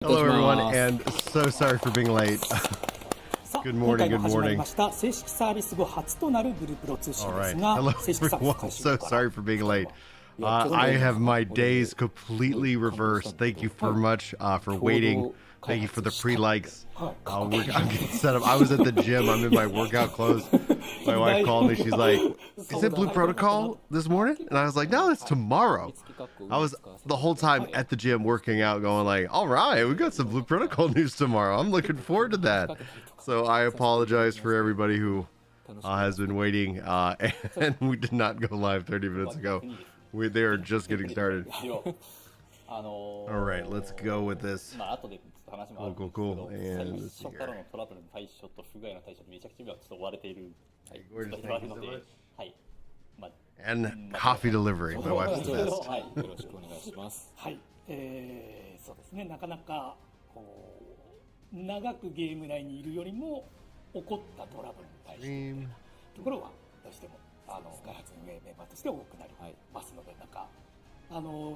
Hello everyone, and so sorry for being late. Good morning, good morning. All right, hello everyone, so sorry for being late. I have my days completely reversed. Thank you very much for waiting. Thank you for the pre-likes. I'm getting set up. I was at the gym. I'm in my workout clothes. My wife called me. She's like, "Is it Blue Protocol this morning?" And I was like, "No, it's tomorrow." I was the whole time at the gym working out, going like, "All right, we got some Blue Protocol news tomorrow. I'm looking forward to that." So I apologize for everybody who has been waiting, and we did not go live 30 minutes ago. They are just getting started. All right, let's go with this. Cool. And let's see here. And coffee delivery. My wife's the best. はい、そうですね。なかなかこう長くゲーム内にいるよりも起こったトラブルに対してところはどうしても開発運営メンバーとして多くなりますので、なんか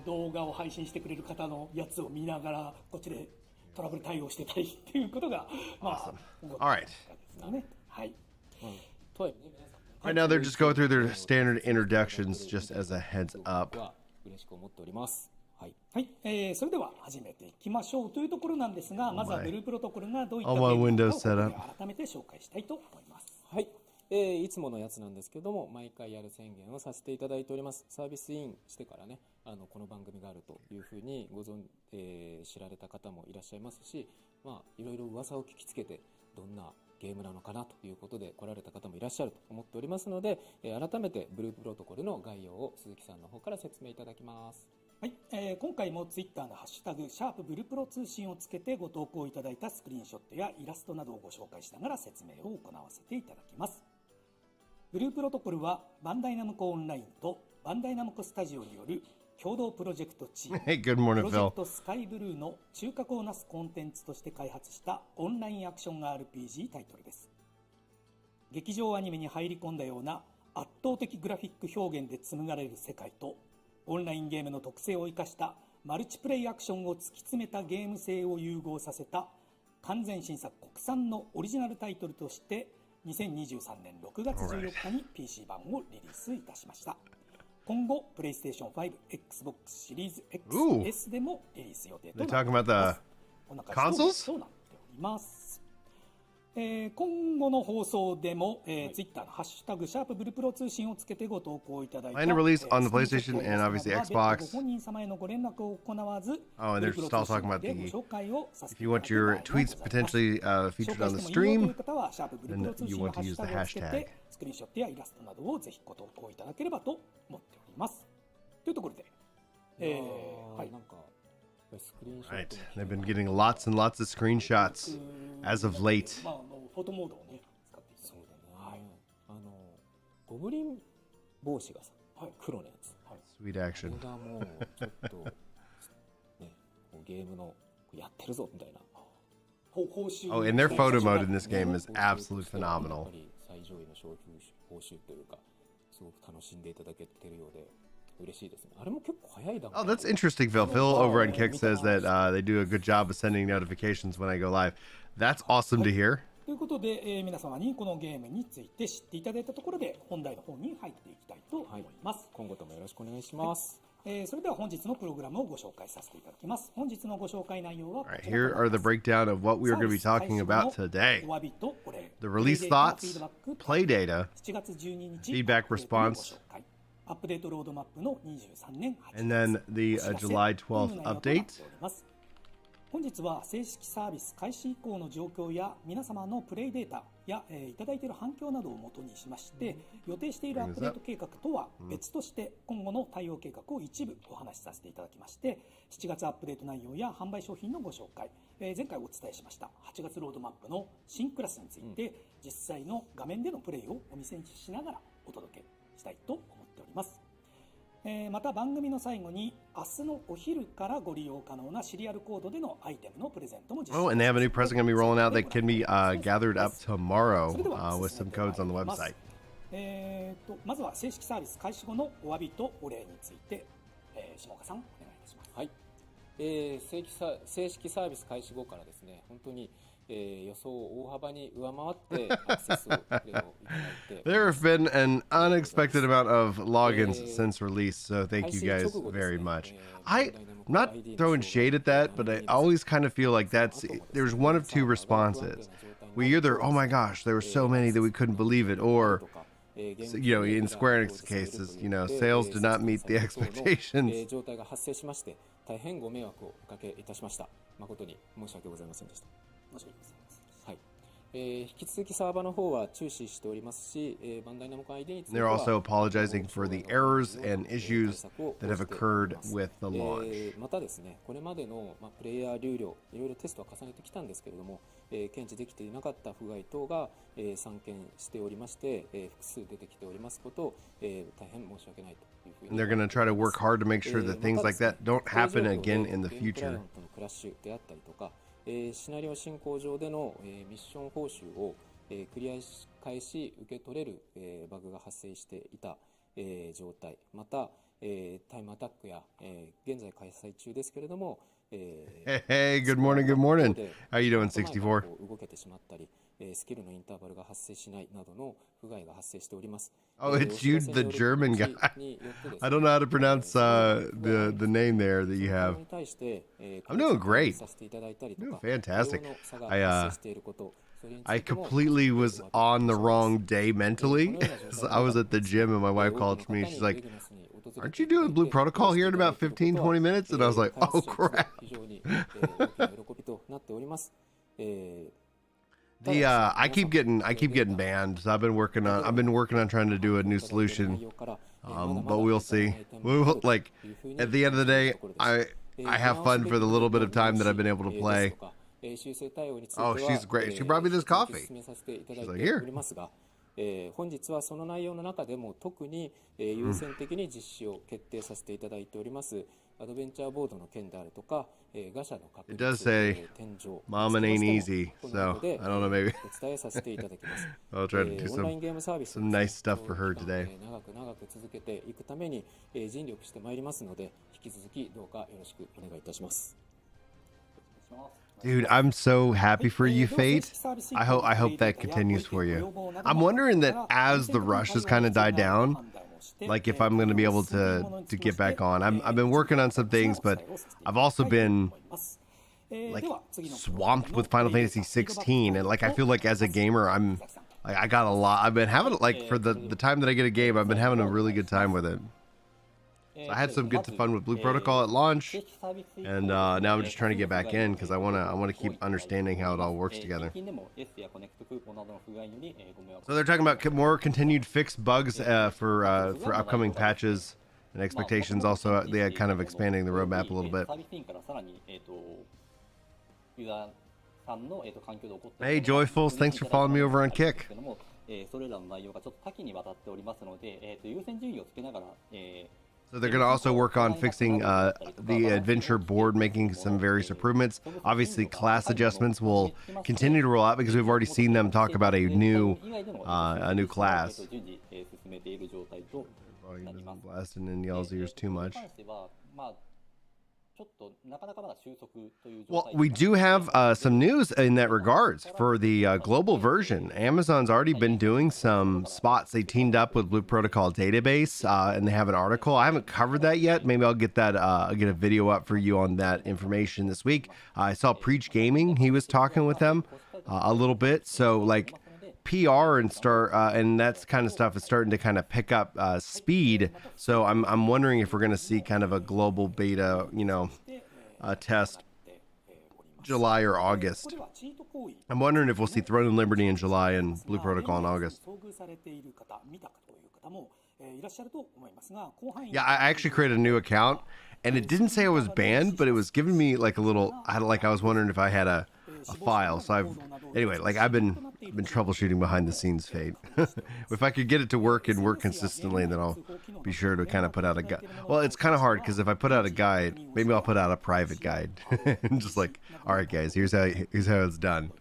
動画を配信してくれる方のやつを見ながらこっちでトラブル対応してたりっていうことがまあ起こったですよね。はい。Right now, they're just going through their standard introductions, just as a heads up. はい、それでは始めていきましょうというところなんですが、まずはブループロトコルがどういったゲームなのかを改めて紹介したいと思います。はい、いつものやつなんですけども、毎回やる宣言をさせていただいております。サービスインしてからね、この番組があるというふうに知られた方もいらっしゃいますし、まあいろいろ噂を聞きつけてどんなゲームなのかなということで来られた方もいらっしゃると思っておりますので、改めてブループロトコルの概要を鈴木さんの方から説明いただきます。はい、今回もツイッターのハッシュタグ#ブルプロ通信をつけてご投稿いただいたスクリーンショットやイラストなどをご紹介しながら説明を行わせていただきます。ブループロトコルはバンダイナムコオンラインとバンダイナムコスタジオによる共同プロジェクトチーム、Hey, good morning, プロジェクトスカイブルーの中核をなすコンテンツとして開発したオンラインアクション RPG タイトルです。劇場アニメに入り込んだような圧倒的グラフィック表現で紡がれる世界とオンラインゲームの特性を生かしたマルチプレイアクションを突き詰めたゲーム性を融合させた完全新作国産のオリジナルタイトルとして2023年6月14日に PC 版をリリースいたしました。今後プレイステーション5、Xbox シリーズ XS でもリリース予定となっております。こんな感じとなっております。今後の放送でも、Twitter のハッシュタグ#ブルプロ通信をつけてご投稿いただいた Plan to release on the PlayStation and obviously Xbox. ご本人様へのご連絡を行わず、 Oh, and they're just all talking about the, ご紹介をさせ if て you いた want だき your ます。 tweets potentially featured on the 紹介してもいいよとい stream, う方は#ブルプロ通信のハッシュタグをつけ then you want to use the hashtag. てスクリーンショットやイラストなどをぜひご投稿いただければと思っております。というところで、はい。なんかスクリーンショッ Right, ト they've been getting lots and lots of screenshots as of late. まあフォトモードをね使っていただいて、そうだね、ゴブリン帽子がさ、黒のやつ、Sweet action. これがもうちょっとね、こうゲームのやってるぞみたいな。 Oh, and their photo mode in this game is absolutely phenomenal. やっぱり最上位の報酬というか、すごく楽しんでいただけてるようで嬉しいですね。あれも結構早い段階。 Oh, that's interesting, Phil. Phil over on Kick says that they do a good job of sending notifications when I go live. That's awesome to hear. ということで、皆様にこのゲームについて知っていただいたところで本題の方に入っていきたいと思います。今後ともよろしくお願いします。それでは本日のプログラムをご紹介させていただきます。本日のご紹介内容はこ All right, ちら here are the breakdown of what we are going to be talking about today. お詫びとお礼、 The release thoughts, play data, 7月12日 feedback response, アップデートロードマップの23年8月 and then the July 12th update. 本日は正式サービス開始以降の状況や皆様のプレイデータや、いただいている反響などをもとにしまして、予定しているアップデート計画とは別として今後の対応計画を一部お話しさせていただきまして、7月アップデート内容や販売商品のご紹介、前回お伝えしました8月ロードマップの新クラスについて、実際の画面でのプレイをお見せしながらお届けしたいと思っております。また番組の最後に明日のお昼からご利用可能なシリアルコードでのアイテムのプレゼントも実施。 Oh, and they have a new present going to be rolling out that can be gathered up tomorrow with some codes on the website. まずは正式サービス開始後のお詫びとお礼について、下岡さんお願いいたします。はい、正式サービス開始後からですね、本当に予想を大幅に上回ってアクセスをプレイをいただいて There have been an unexpected amount of logins since release, so thank you guys very much. I'm not throwing shade at that, but I always kind of feel like there's one of two responses. We either, oh my gosh, there were so many that we couldn't believe it, or in Square Enix cases, sales did not meet the expectations. 状態が発生しまして、大変ご迷惑をおかけいたしました。誠に申し訳ございませんでした。申し訳ございません。はい。引き続きサーバーの方は注視しておりますし、バンダイナムコ ID については They're also apologizing for the errors and issues that have occurred with the launch. またですね、これまでのプレイヤー流量、いろいろテストを重ねてきたんですけれども、検知できていなかった不具合等が散見しておりまして、複数出てきておりますことを、大変申し訳ないというふうに。And they're going to try to work hard to make sure that things like that don't happen again in the ゲームクライア future. ントのクラッシュであったりとか、シナリオ進行上での、ミッション報酬を、繰り返し受け取れる、バグが発生していた、状態、また、タイムアタックや、現在開催中ですけれども、Hey, good morning, good morning. How you doing, 64? 動けてしまったり、スキルのインターバルが発生しないなどの不具合が発生しております。Oh, it's you, the German guy. I don't know how to pronounce the name there that you have. I'm doing great. Doing fantastic. I completely was on the wrong day mentally. So I was at the gym and my wife called me. She's like, aren't you doing Blue Protocol here in about 15, 20 minutes? And I was like, oh crap. I keep getting banned. So I've been working on trying to do a new solution. But we'll see. Like at the end of the day, I have fun for the little bit of time that I've been able to play. Oh, she's great. She brought me this coffee. She's like, here. 本日はその内容の中でも特に優先的に実施を決定させていただいておりますアドベンチャーボードの件であるとかガシャの確率 It does say Mama ain't easy, so I don't know, maybe お伝えさせていただきます I'll try to do オンラインゲームサービス some nice stuff for her today. 長く続けていくために尽力してまいりますので引き続きどうかよろしくお願いいたします Dude, I'm so happy for you, Fate. I hope that continues for you. I'm wondering that as the rush has kind of died down, like if I'm going to be able to get back on. I've been working on some things, but I've also been like swamped with Final Fantasy 16, and like I feel like as a gamer, I got a lot. I've been having like for the time that I get a game, I've been having a really good time with it. So I had some good fun with Blue Protocol at launch, and now I'm just trying to get back in because I want to keep understanding how it all works together. So they're talking about more continued fixed bugs for upcoming patches and expectations. Also, they are kind of expanding the roadmap a little bit. Hey, Joyfuls, thanks for following me over on Kick. So they're going to also work on fixing the adventure board, making some various improvements. Obviously, class adjustments will continue to roll out because we've already seen them talk about a new class. Volume isn't blasting in y'all's ears too much. Well, we do have some news in that regards for the global version. Amazon's already been doing some spots. They teamed up with Blue Protocol Database, and they have an article. I haven't covered that yet. Maybe I'll get that. I'll get a video up for you on that information this week. I saw Preach Gaming. He was talking with them a little bit. So like PR and that's kind of stuff is starting to kind of pick up speed. So I'm wondering if we're going to see kind of a global beta, test July or August. I'm wondering if we'll see Throne and Liberty in July and Blue Protocol in August. Yeah, I actually created a new account, and it didn't say I was banned, but it was giving me like a little. I was wondering if I had a file. So I've been troubleshooting behind the scenes, Fate. If I could get it to work and work consistently, then I'll be sure to kind of put out a guide. Well, it's kind of hard because if I put out a guide, maybe I'll put out a private guide. Just like, all right, guys, here's how it's done.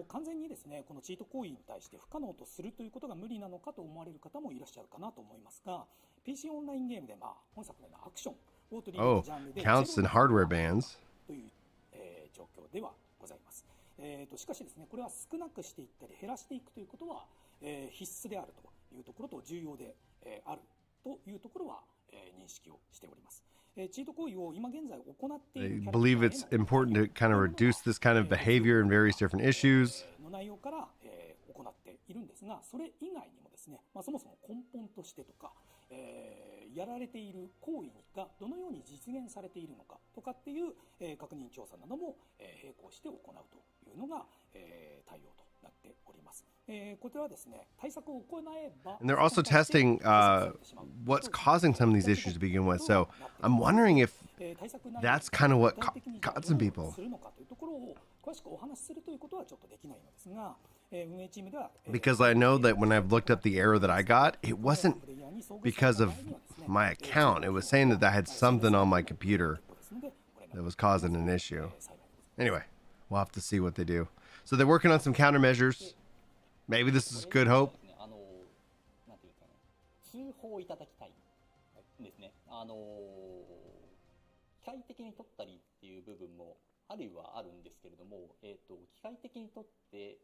完全にですね、このチート行為に対して不可能とするということが無理なのかと思われる方もいらっしゃるかなと思いますが、PC オンラインゲームで本作のようなアクション Oh, counts in hardware bans. という、状況ではございます。しかしですね、これは少なくしていったり減らしていくということは、必須であるというところと重要で、あるというところは、認識をしております。チート行為を今現在行ってい They るキャラクター believe it's important to kind of reduce this kind of behavior in various different issues. の内容から、行っているんですが、それ以外にもですね、そもそも根本としてとか、やられている行為がどのように実現されているのかとかっていう、確認調査なども、並行して行うというのが、対応となっております。こちらはですね、対策を行えば And they're also testing what's causing some of these issues to begin with. So I'm wondering if that's kind of what caught some people. するのかというところを詳しくお話しするということはちょっとできないのですが、運営チームでは Because I know that when I've looked up the error that I got, it wasn't because of my account. It was saying that I had something on my computer that was causing an issue. Anyway, we'll have to see what they do. So they're working on some countermeasures. Maybe this is good hope. なんていうかね、通報いただきたいですね。機械的に取ったりっていう部分もあるいはあるんですけれども、機械的に取って、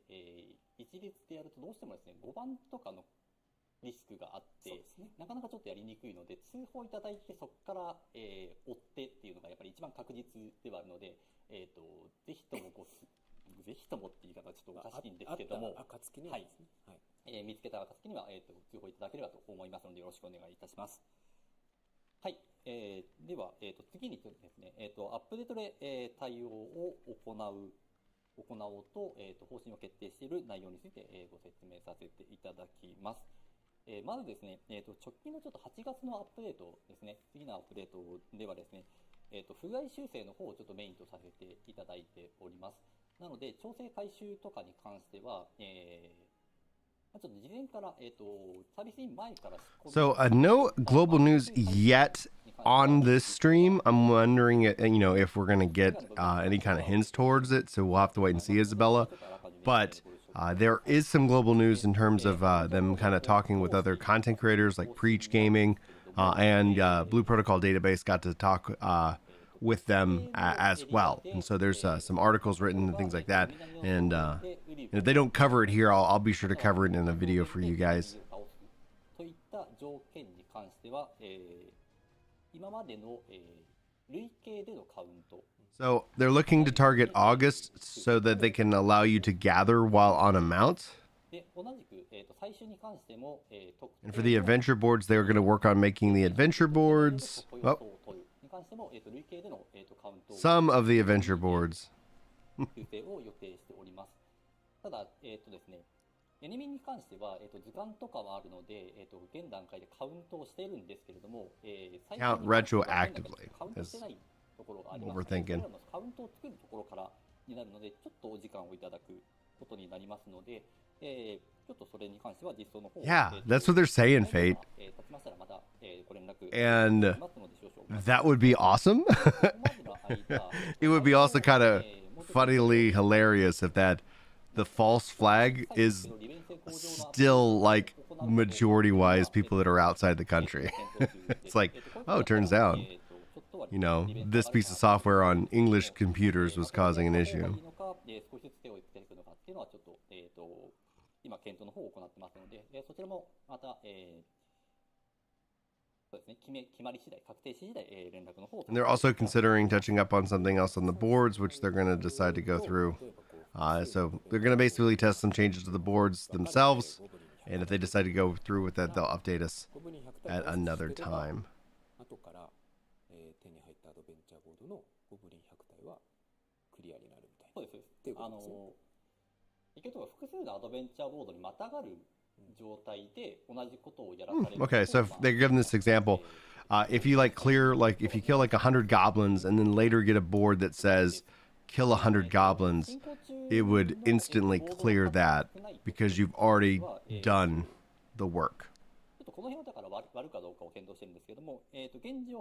一律でやるとどうしてもですね、5番とかのリスクがあって、なかなかちょっとやりにくいので、通報いただいてそこから、追ってっていうのがやっぱり一番確実ではあるので、ぜひともぜひともっていう言い方はちょっとおかしいんですけども、暁にはですね、はい、見つけた暁には、通報いただければと思いますのでよろしくお願いいたします。はい、では、次にですね、アップデートで、対応を行おうと、方針を決定している内容について、ご説明させていただきます。まずですね、直近のちょっと8月のアップデートですね、次のアップデートではですね、不具合修正の方をちょっとメインとさせていただいております。なので、調整回収とかに関しては、ちょっと事前から、サービスイン前から。So no global news yet on this stream. I'm wondering, if we're going to get any kind of hints towards it. So we'll have to wait and see, Isabella. But there is some global news in terms of them kind of talking with other content creators like Preach Gaming and Blue Protocol Database got to talk with them as well. And so there's some articles written and things like that. And if they don't cover it here, I'll be sure to cover it in a video for you guys. といった条件に関しては、今までの、累計でのカウント。So they're looking to target August so that they can allow you to gather while on a mount. で同じく、最終に関しても、And for the adventure boards, they're going to work on making the adventure boards. Oh, some of the adventure boards. 修正を予定しております。ただ、ですね、エネミに関しては、図鑑とかはあるので、現段階でカウントをしているんですけれども、Count retroactively カウントしてないところがあります what we're thinking. カウントを作るところからになるので、ちょっとお時間をいただくことになりますので、ちょっとそれに関しては実装の方を Yeah, that's what they're saying, Fate. 立ちましたらまた、ご連絡 And しますので少々 that would be awesome. ここまでの間 It would be also kind of funnily hilarious if that the false flag is still like majority wise people that are outside the country. It's like, oh, it turns out, this piece of software on English computers was causing an issue. 少しずつ手をつけていくのかっていうのはちょっと、今検討の方を行ってますので、そちらもまた、そうですね、決まり次第、確定し次第、連絡の方を。And they're also considering touching up on something else on the boards, which they're going to decide to go through. So they're going to basically test some changes to the boards themselves. And if they decide to go through with that, they'll update us at another time. 後から、手に入ったアドベンチャーボードのゴブリン100体はクリアになるみたいな。そうです。結局複数のアドベンチャーボードにまたがる状態で同じことをやらされる。Okay, so if they're giving this example, if you if you kill like 100 goblins and then later get a board that says kill 100 goblins, it would instantly clear that because you've already done the work. ちょっとこの辺をだから割るかどうかを検討してるんですけども、現状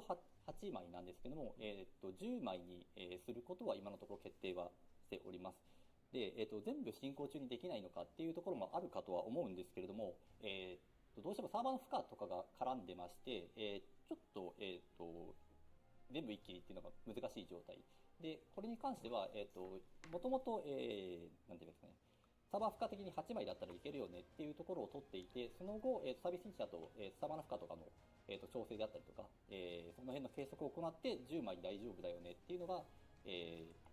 8枚なんですけども、10枚にすることは今のところ決定はしております。で、全部進行中にできないのかっていうところもあるかとは思うんですけれども、どうしてもサーバーの負荷とかが絡んでまして、ちょっと、全部一気にっていうのが難しい状態で、これに関しては、もともと、なんていうんですかね、サーバー負荷的に8枚だったらいけるよねっていうところを取っていて、その後、サービスインチだと、サーバーの負荷とかの、調整であったりとか、その辺の計測を行って10枚大丈夫だよねっていうのが、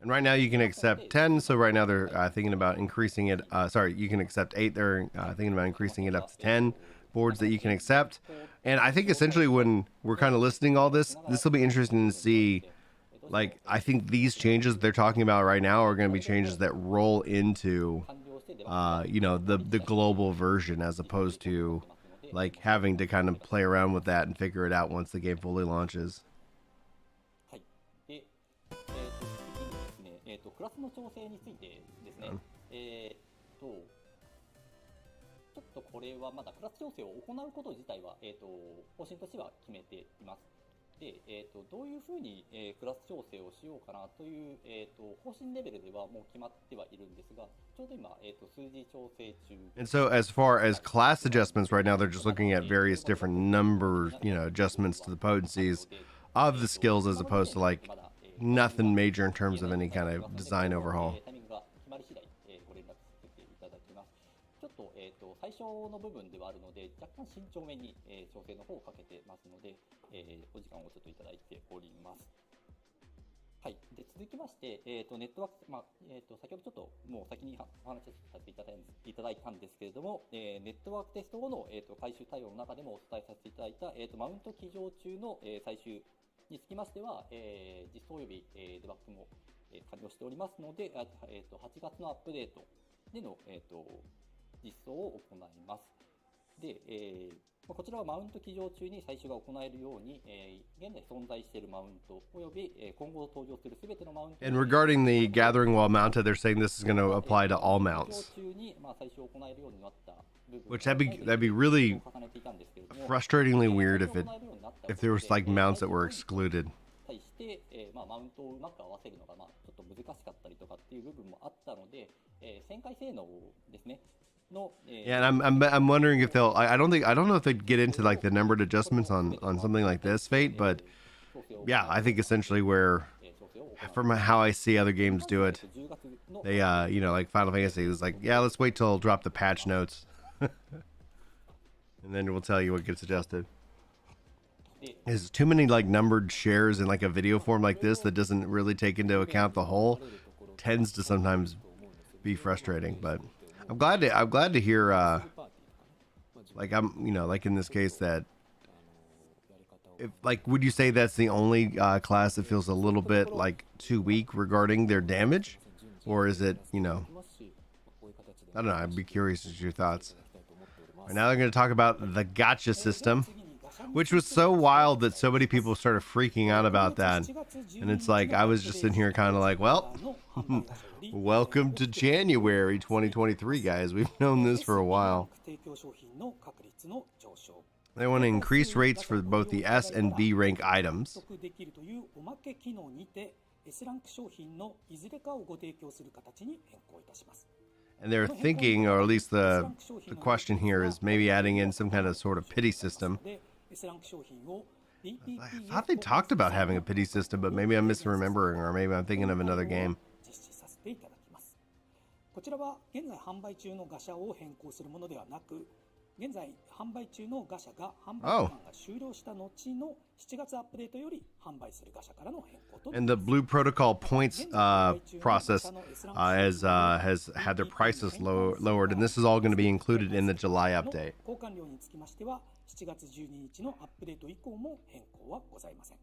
And right now you can accept 10, so right now they're thinking about increasing it. Sorry, you can accept 8. They're thinking about increasing it up to 10 boards that you can accept. And I think essentially when we're kind of listening to all this, this will be interesting to see. Like, I think these changes they're talking about right now are going to be changes that roll into, the global version, as opposed to like having to kind of play around with that and figure it out once the game fully launches. クラスの調整についてですね、ちょっとこれはまだクラス調整を行うこと自体は、方針としては決めています。で、どういうふうに、クラス調整をしようかなという、方針レベルではもう決まってはいるんですが、ちょうど今、数字調整中。And so as far as class adjustments right now, they're just looking at various different number, adjustments to the potencies of the skills as opposed to like nothing major in terms of any kind of design overhaul. タイミングが決まり次第、ご連絡させていただきます。ちょっと、最初の部分ではあるので、若干慎重めに、調整の方をかけてますので、お時間をちょっといただいております。はい。で、続きまして、ネットワーク、先ほどちょっともう先にお話しさせていただいたんですけれども、ネットワークテスト後の、回収対応の中でもお伝えさせていただいた、マウント起乗中の、最終につきましては、実装及び、デバッグも、完了しておりますので、8月のアップデートでの、実装を行います。で、こちらはマウント起乗中に最終が行えるように、現在存在しているマウントおよび、今後登場するすべてのマウント。And regarding the gathering while mounted, they're saying this is going to apply to all mounts. Which that'd be really frustratingly weird if there was like mounts that were excluded. 対して、マウントをうまく合わせるのが、ちょっと難しかったりとかっていう部分もあったので、旋回性能ですね。Yeah, and I'm wondering if they'll. I don't know if they'd get into like the numbered adjustments on something like this Fate, but yeah, I think essentially where, from how I see other games do it, they like Final Fantasy was like, yeah, let's wait till I'll drop the patch notes, and then we'll tell you what gets adjusted. There's too many like numbered shares in like a video form like this that doesn't really take into account the whole, tends to sometimes be frustrating, but. I'm glad to hear, like like in this case that, if like, would you say that's the only class that feels a little bit like too weak regarding their damage, or is it, I don't know. I'd be curious as to your thoughts. Right, now they're going to talk about the gotcha system, which was so wild that so many people started freaking out about that, and it's like I was just sitting here kind of like, well. Welcome to January 2023, guys. We've known this for a while. They want to increase rates for both the S and B rank items. And they're thinking, or at least the question here is maybe adding in some kind of sort of pity system. I thought they talked about having a pity system, but maybe I'm misremembering, or maybe I'm thinking of another game. こちらは現在販売中のガシャを変更するものではなく、現在販売中のガシャが販売期間が終了した後の7月アップデートより販売するガシャからの変更と。And the Blue Protocol points process has had their prices lowered, and this is all going to be included in the July update. 交換料につきましては7月12日のアップデート以降も変更はございません。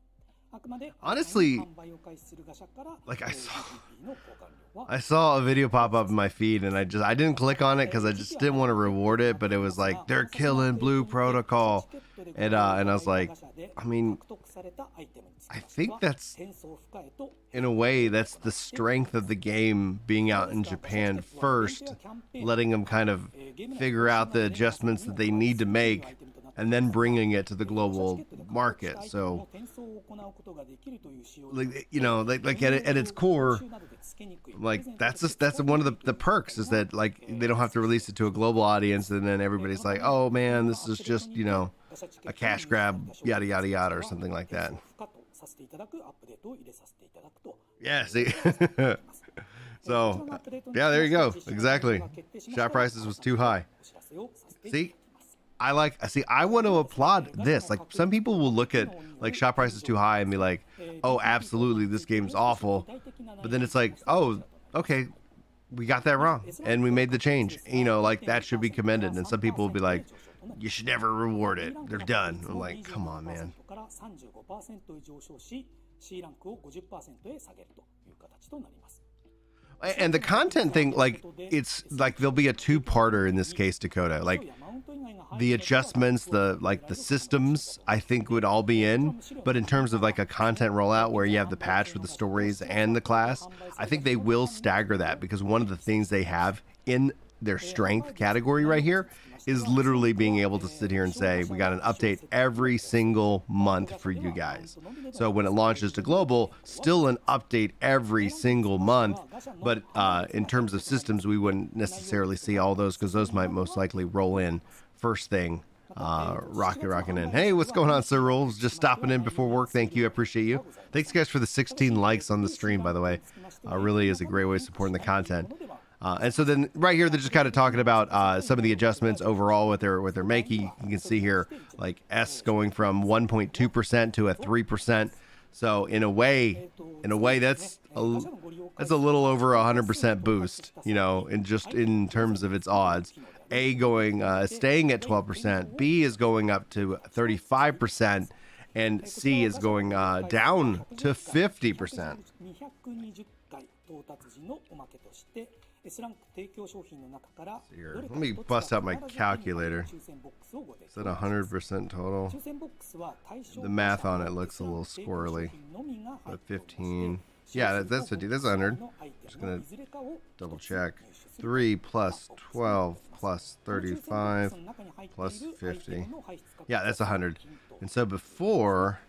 Honestly, like I saw a video pop up in my feed, and I didn't click on it because I just didn't want to reward it, but it was like they're killing Blue Protocol, and I was like, I mean, I think that's, in a way, that's the strength of the game being out in Japan first, letting them kind of figure out the adjustments that they need to make, and then bringing it to the global market. So, like at its core, like that's one of the perks is that like they don't have to release it to a global audience, and then everybody's like, oh man, this is just a cash grab, yada yada yada, or something like that. させていただくアップデートを入れさせていただくと。Yeah, see. So, yeah, there you go. Exactly. Shop prices was too high. See, I want to applaud this. Like, some people will look at like shop prices too high and be like, oh, absolutely, this game's awful. But then it's like, oh, okay, we got that wrong and we made the change. You know, like that should be commended. And some people will be like, you should never reward it. They're done. I'm like, come on, man. And the content thing, like, it's like there'll be a two-parter in this case, Dakota. Like, the adjustments, the systems, I think would all be in. But in terms of like a content rollout where you have the patch with the stories and the class, I think they will stagger that, because one of the things they have in their strength category right here is literally being able to sit here and say, we got an update every single month for you guys. So when it launches to global, still an update every single month. But in terms of systems, we wouldn't necessarily see all those, because those might most likely roll in first thing. Rocking in. Hey, what's going on, Sir Rolls? Just stopping in before work. Thank you. I appreciate you. Thanks, guys, for the 16 likes on the stream, by the way. Really is a great way of supporting the content. And so then right here, they're just kind of talking about some of the adjustments overall with their making. You can see here, like S going from 1.2% to a 3%. So in a way, that's a little over 100% boost, you know, in terms of its odds. A going staying at 12%, B is going up to 35%, and C is going down to 50%. Here, let me bust out my calculator. Is that 100% total? The math on it looks a little squirrely. But 15. Yeah, that's 50. That's 100. Just gonna double check. 3 plus 12 plus 35 plus 50. Yeah, that's 100. And so before,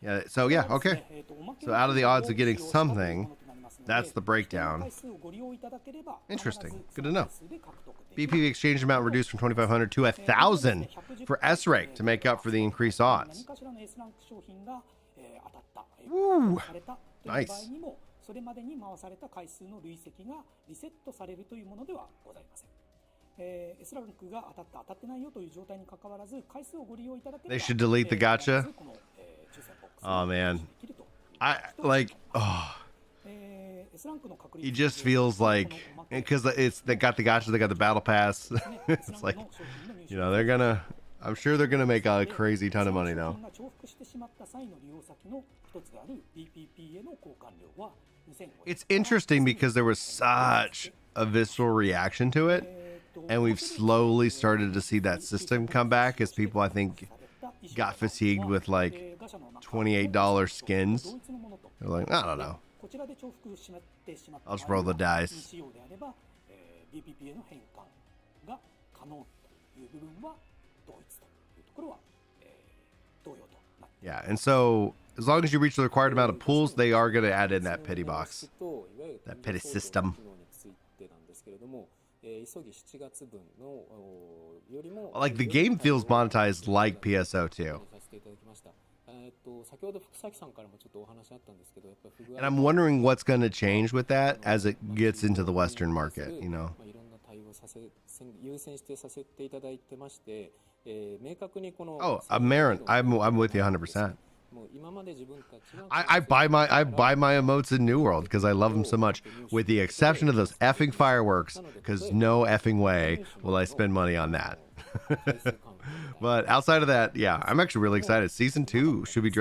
yeah. So yeah, okay. So out of the odds of getting something, that's the breakdown. Interesting. Good to know. BP exchange amount reduced from 2,500 to 1,000 for S rank to make up for the increased odds. Woo! Nice. They should delete the gacha. Oh man, it just feels like, because they got the gacha, they got the battle pass. It's like, you know, I'm sure they're gonna make a crazy ton of money though. It's interesting because there was such a visceral reaction to it, and we've slowly started to see that system come back as people, I think, got fatigued with like $28 skins. They're like, I don't know. I'll just roll the dice. Yeah, and so as long as you reach the required amount of pools, they are going to add in that petty box, that petty system. Like, the game feels monetized like PSO too. And I'm wondering what's going to change with that as it gets into the Western market, you know. Oh, Marin, I'm with you 100%. I buy my emotes in New World because I love them so much, with the exception of those effing fireworks, because no effing way will I spend money on that. But outside of that, yeah, I'm actually really excited. Season 2 should be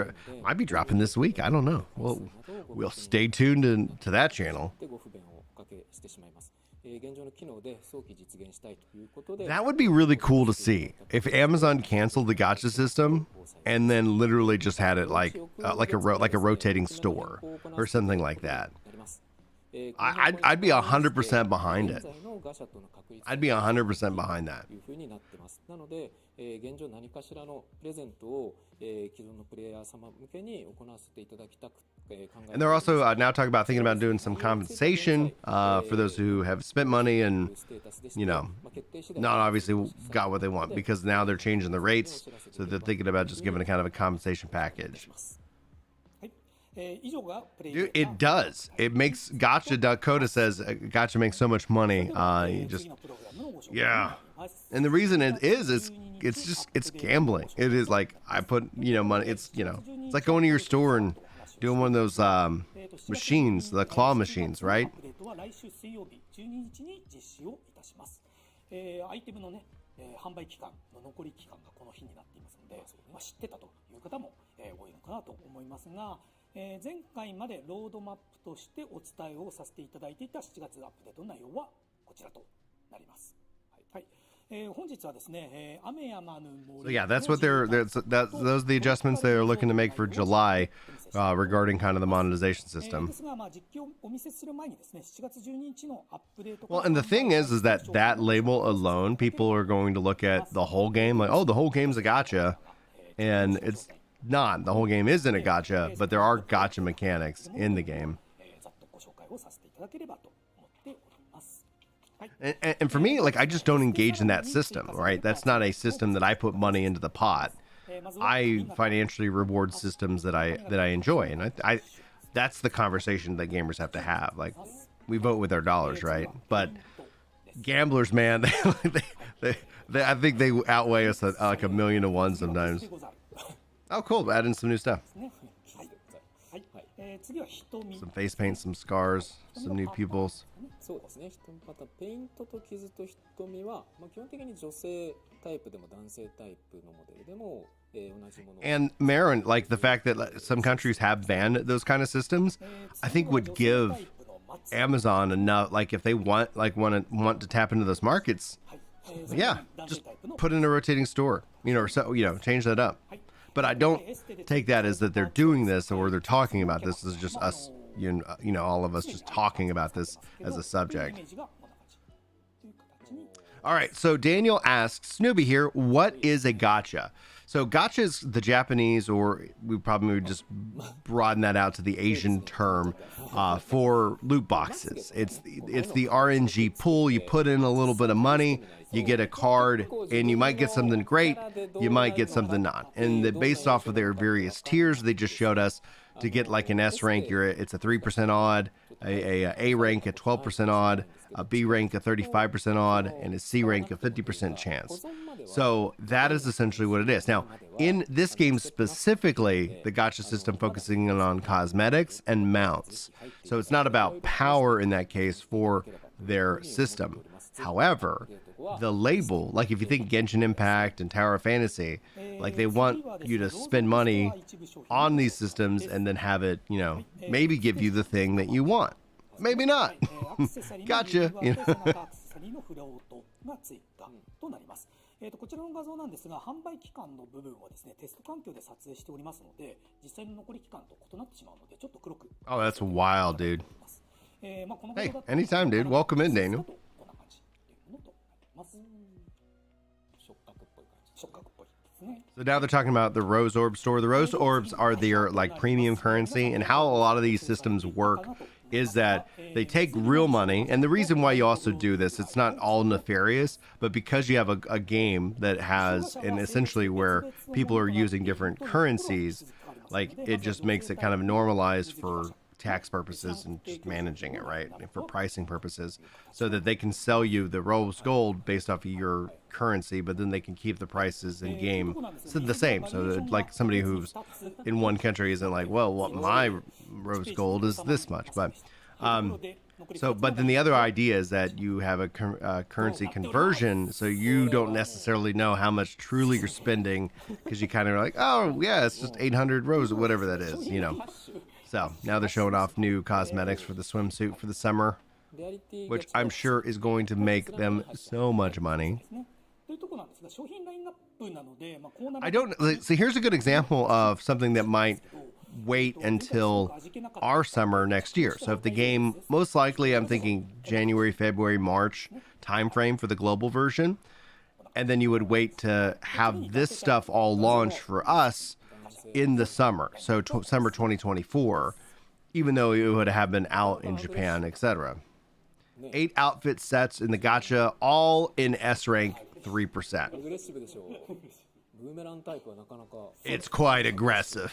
might be dropping this week. I don't know. We'll stay tuned to that channel. That would be really cool to see if Amazon canceled the gacha system and then literally just had it like a rotating store or something like that. I'd be 100% behind it. I'd be 100% behind that. And they're also now talking about thinking about doing some compensation for those who have spent money and, you know, not obviously got what they want, because now they're changing the rates, so they're thinking about just giving a kind of a compensation package. Dude, it does. It makes Gotcha. Dakota says Gotcha makes so much money. You just, yeah. And the reason it is it's gambling. It is like I put money. It's it's like going to your store and doing one of those machines, the claw machines, right? アイテムのね、販売期間の残り期間がこの日になっていますので、知ってたという方も、多いのかなと思いますが、前回までロードマップとしてお伝えをさせていただいていた7月アップデートの内容はこちらとなります。はい。本日はですね、雨やまぬ森。So yeah, that's what those are the adjustments they're looking to make for July regarding kind of the monetization system. Well, and the thing is that label alone, people are going to look at the whole game like, oh, the whole game's a gotcha, and it's not. The whole game isn't a gotcha, but there are gotcha mechanics in the game. And for me, like, I just don't engage in that system, right? That's not a system that I put money into the pot. I financially reward systems that I enjoy, and I that's the conversation that gamers have to have. Like, we vote with our dollars, right? But gamblers, man, they I think they outweigh us like 1,000,000 to 1 sometimes. Oh, cool! Add in some new stuff. Some face paint, some scars, some new pupils. そうですね。またペイントと傷と瞳は、基本的に女性タイプでも男性タイプのモデルでも、同じもの。And Marin, like the fact that some countries have banned those kind of systems, I think would give Amazon enough. Like if they want to tap into those markets, yeah, just put in a rotating store, or change that up. But I don't take that as that they're doing this or they're talking about this. This is just us, all of us just talking about this as a subject. All right, so Daniel asks, Snoopy here, what is a gotcha? So gotcha is the Japanese, or we probably would just broaden that out to the Asian term for loot boxes. It's the RNG pool. You put in a little bit of money, you get a card, and you might get something great, you might get something not. And based off of their various tiers, they just showed us to get like an S rank, it's a 3% odd, a rank at 12% odd, a B rank a 35% odd, and a C rank a 50% chance. So that is essentially what it is. Now, in this game specifically, the gacha system focusing on cosmetics and mounts. So it's not about power in that case for their system. However, the label, like if you think Genshin Impact and Tower of Fantasy, like they want you to spend money on these systems and then have it, maybe give you the thing that you want. Maybe not. Gotcha. こちらの画像なんですが、販売期間の部分はですね、テスト環境で撮影しておりますので、実際の残り期間と異なってしまうので、ちょっと黒く。Oh, that's wild, dude. Hey, anytime, dude. Welcome in, Daniel. So now they're talking about the Rose Orb store. The Rose Orbs are their like premium currency, and how a lot of these systems work is that they take real money. And the reason why you also do this, it's not all nefarious, but because you have a game that has, and essentially where people are using different currencies, like it just makes it kind of normalized for tax purposes and just managing it, right? For pricing purposes, so that they can sell you the rose gold based off of your currency, but then they can keep the prices in game the same. So like somebody who's in one country isn't like, well, what my rose gold is this much, but but then the other idea is that you have a currency conversion, so you don't necessarily know how much truly you're spending, because you kind of are like, oh yeah, it's just 800 rose or whatever that is, So now they're showing off new cosmetics for the swimsuit for the summer, which I'm sure is going to make them so much money. See, here's a good example of something that might wait until our summer next year. So if the game, most likely I'm thinking January, February, March timeframe for the global version, and then you would wait to have this stuff all launched for us in the summer, so summer 2024, even though it would have been out in Japan, etc. 8 outfit sets in the gacha, all in S rank 3%. ブーメランタイプはなかなか It's quite aggressive.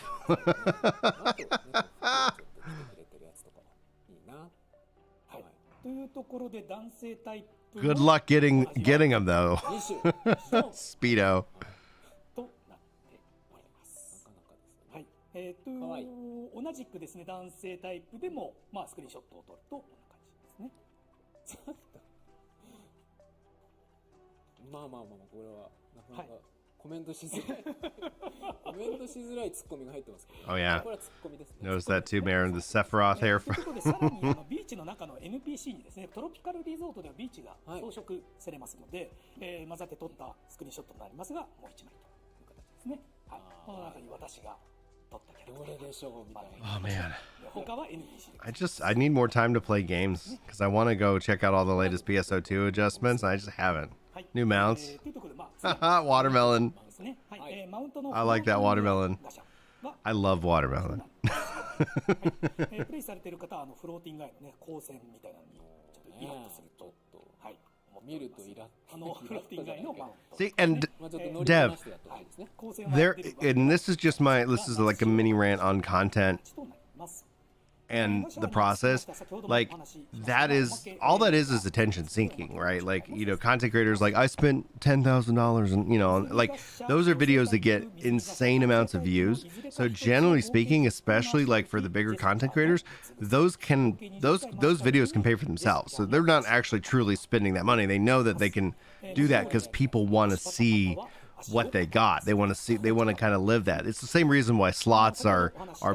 はい。というところで男性タイプ Good luck getting them though. Speedo. となっております。はい。同じくですね、男性タイプでもまあスクリーンショットを撮るとこんな感じですね。まあこれはなかなかコメントしづらいコメントしづらいツッコミが入ってますけど、 Oh yeah. これはツッコミですね。 Notice that too, Marin. The Sephiroth hair. ということでさらにビーチの中の NPC にですね、トロピカルリゾートではビーチが装飾されますので、混ざって撮ったスクリーンショットになりますが、もう一枚という形ですね。はい。この中に私が撮ったキャラクター。どれでしょうみたいな。Oh man. 他は NPC で。I need more time to play games because I want to go check out all the latest PSO2 adjustments and I just haven't. New mounts. というところでまあ Watermelon. ですね。はい。マウントの I like that watermelon. ガシャが I love watermelon. プレイされている方はフローティングアイのね光線みたいなのにちょっとイラッとすると、はい、見るとイラッとフローティングアイのマウント。 See, and まあちょっと乗りこ Dev, なしてやってほしいですね。光線は there, 出るわけ and this is just this is like a mini rant on content となります。 and the process. Like, all that is attention sinking, right? Like, content creators, like, I spent $10,000 and, like, those are videos that get insane amounts of views. So generally speaking, especially like for the bigger content creators, those videos can pay for themselves. So they're not actually truly spending that money. They know that they can do that because people want to see what they got. They want to kind of live that. It's the same reason why slots are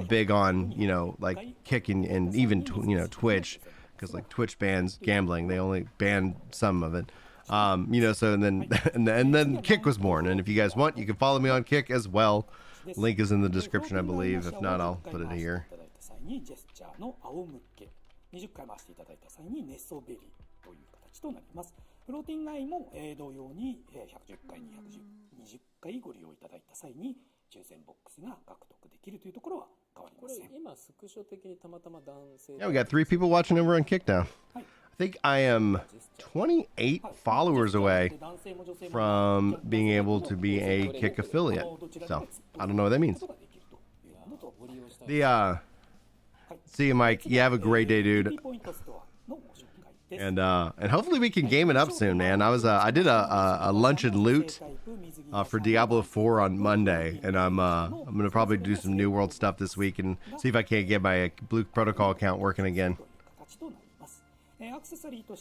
big on, like Kick and even, Twitch, because like Twitch bans gambling. They only ban some of it. So and then Kick was born. And if you guys want, you can follow me on Kick as well. Link is in the description, I believe. If not, I'll put it here. 20回回していただいた際に寝そべりという形となります。フローティングアイも同様に110回220回ご利用いただいた際に抽選ボックスが獲得できるというところは変わりません。これ今スクショ的にたまたま男性 Yeah, we got 3 people watching over on Kick now. I think I am 28 followers away from being able to be a Kick affiliate. So, I don't know what that means. See you, Mike. You have a great day, dude. And hopefully we can game it up soon, man. I did a lunch and loot for Diablo 4 on Monday, and I'm gonna probably do some New World stuff this week and see if I can't get my Blue Protocol account working again.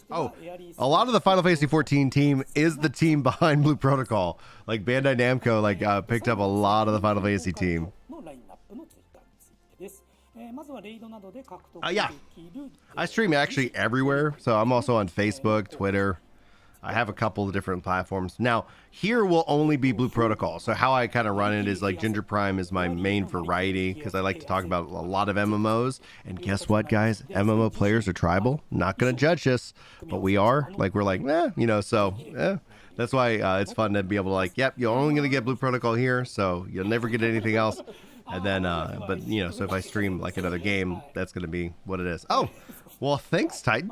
Oh, a lot of the Final Fantasy 14 team is the team behind Blue Protocol. Like Bandai Namco, picked up a lot of the Final Fantasy team. Yeah, I stream actually everywhere. So I'm also on Facebook, Twitter. I have a couple of different platforms. Now, here will only be Blue Protocol. So how I kind of run it is like Ginger Prime is my main variety because I like to talk about a lot of MMOs. And guess what, guys? MMO players are tribal. Not going to judge us, but we are. Like, we're like, that's why it's fun to be able to like, yep, you're only going to get Blue Protocol here. So you'll never get anything else. And then, so if I stream like another game, that's going to be what it is. Oh, well, thanks, Titan.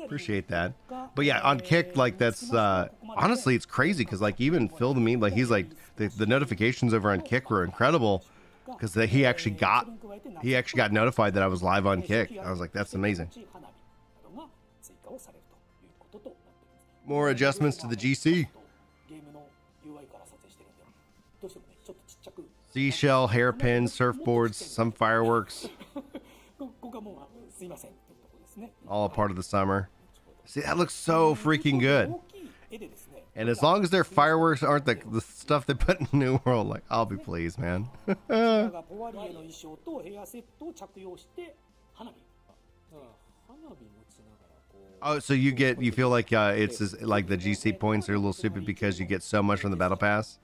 Appreciate that. But yeah, on Kick, like that's, honestly, it's crazy because like even Phil the Meme, like he's like, the notifications over on Kick were incredible because he actually got notified that I was live on Kick. I was like, that's amazing. More adjustments to the GC. Seashell, hairpins, surfboards, some fireworks. All a part of the summer. See, that looks so freaking good. And as long as their fireworks aren't the stuff they put in New World, like, I'll be pleased, man. Oh, so you feel like it's like the GC points are a little stupid because you get so much from the battle pass?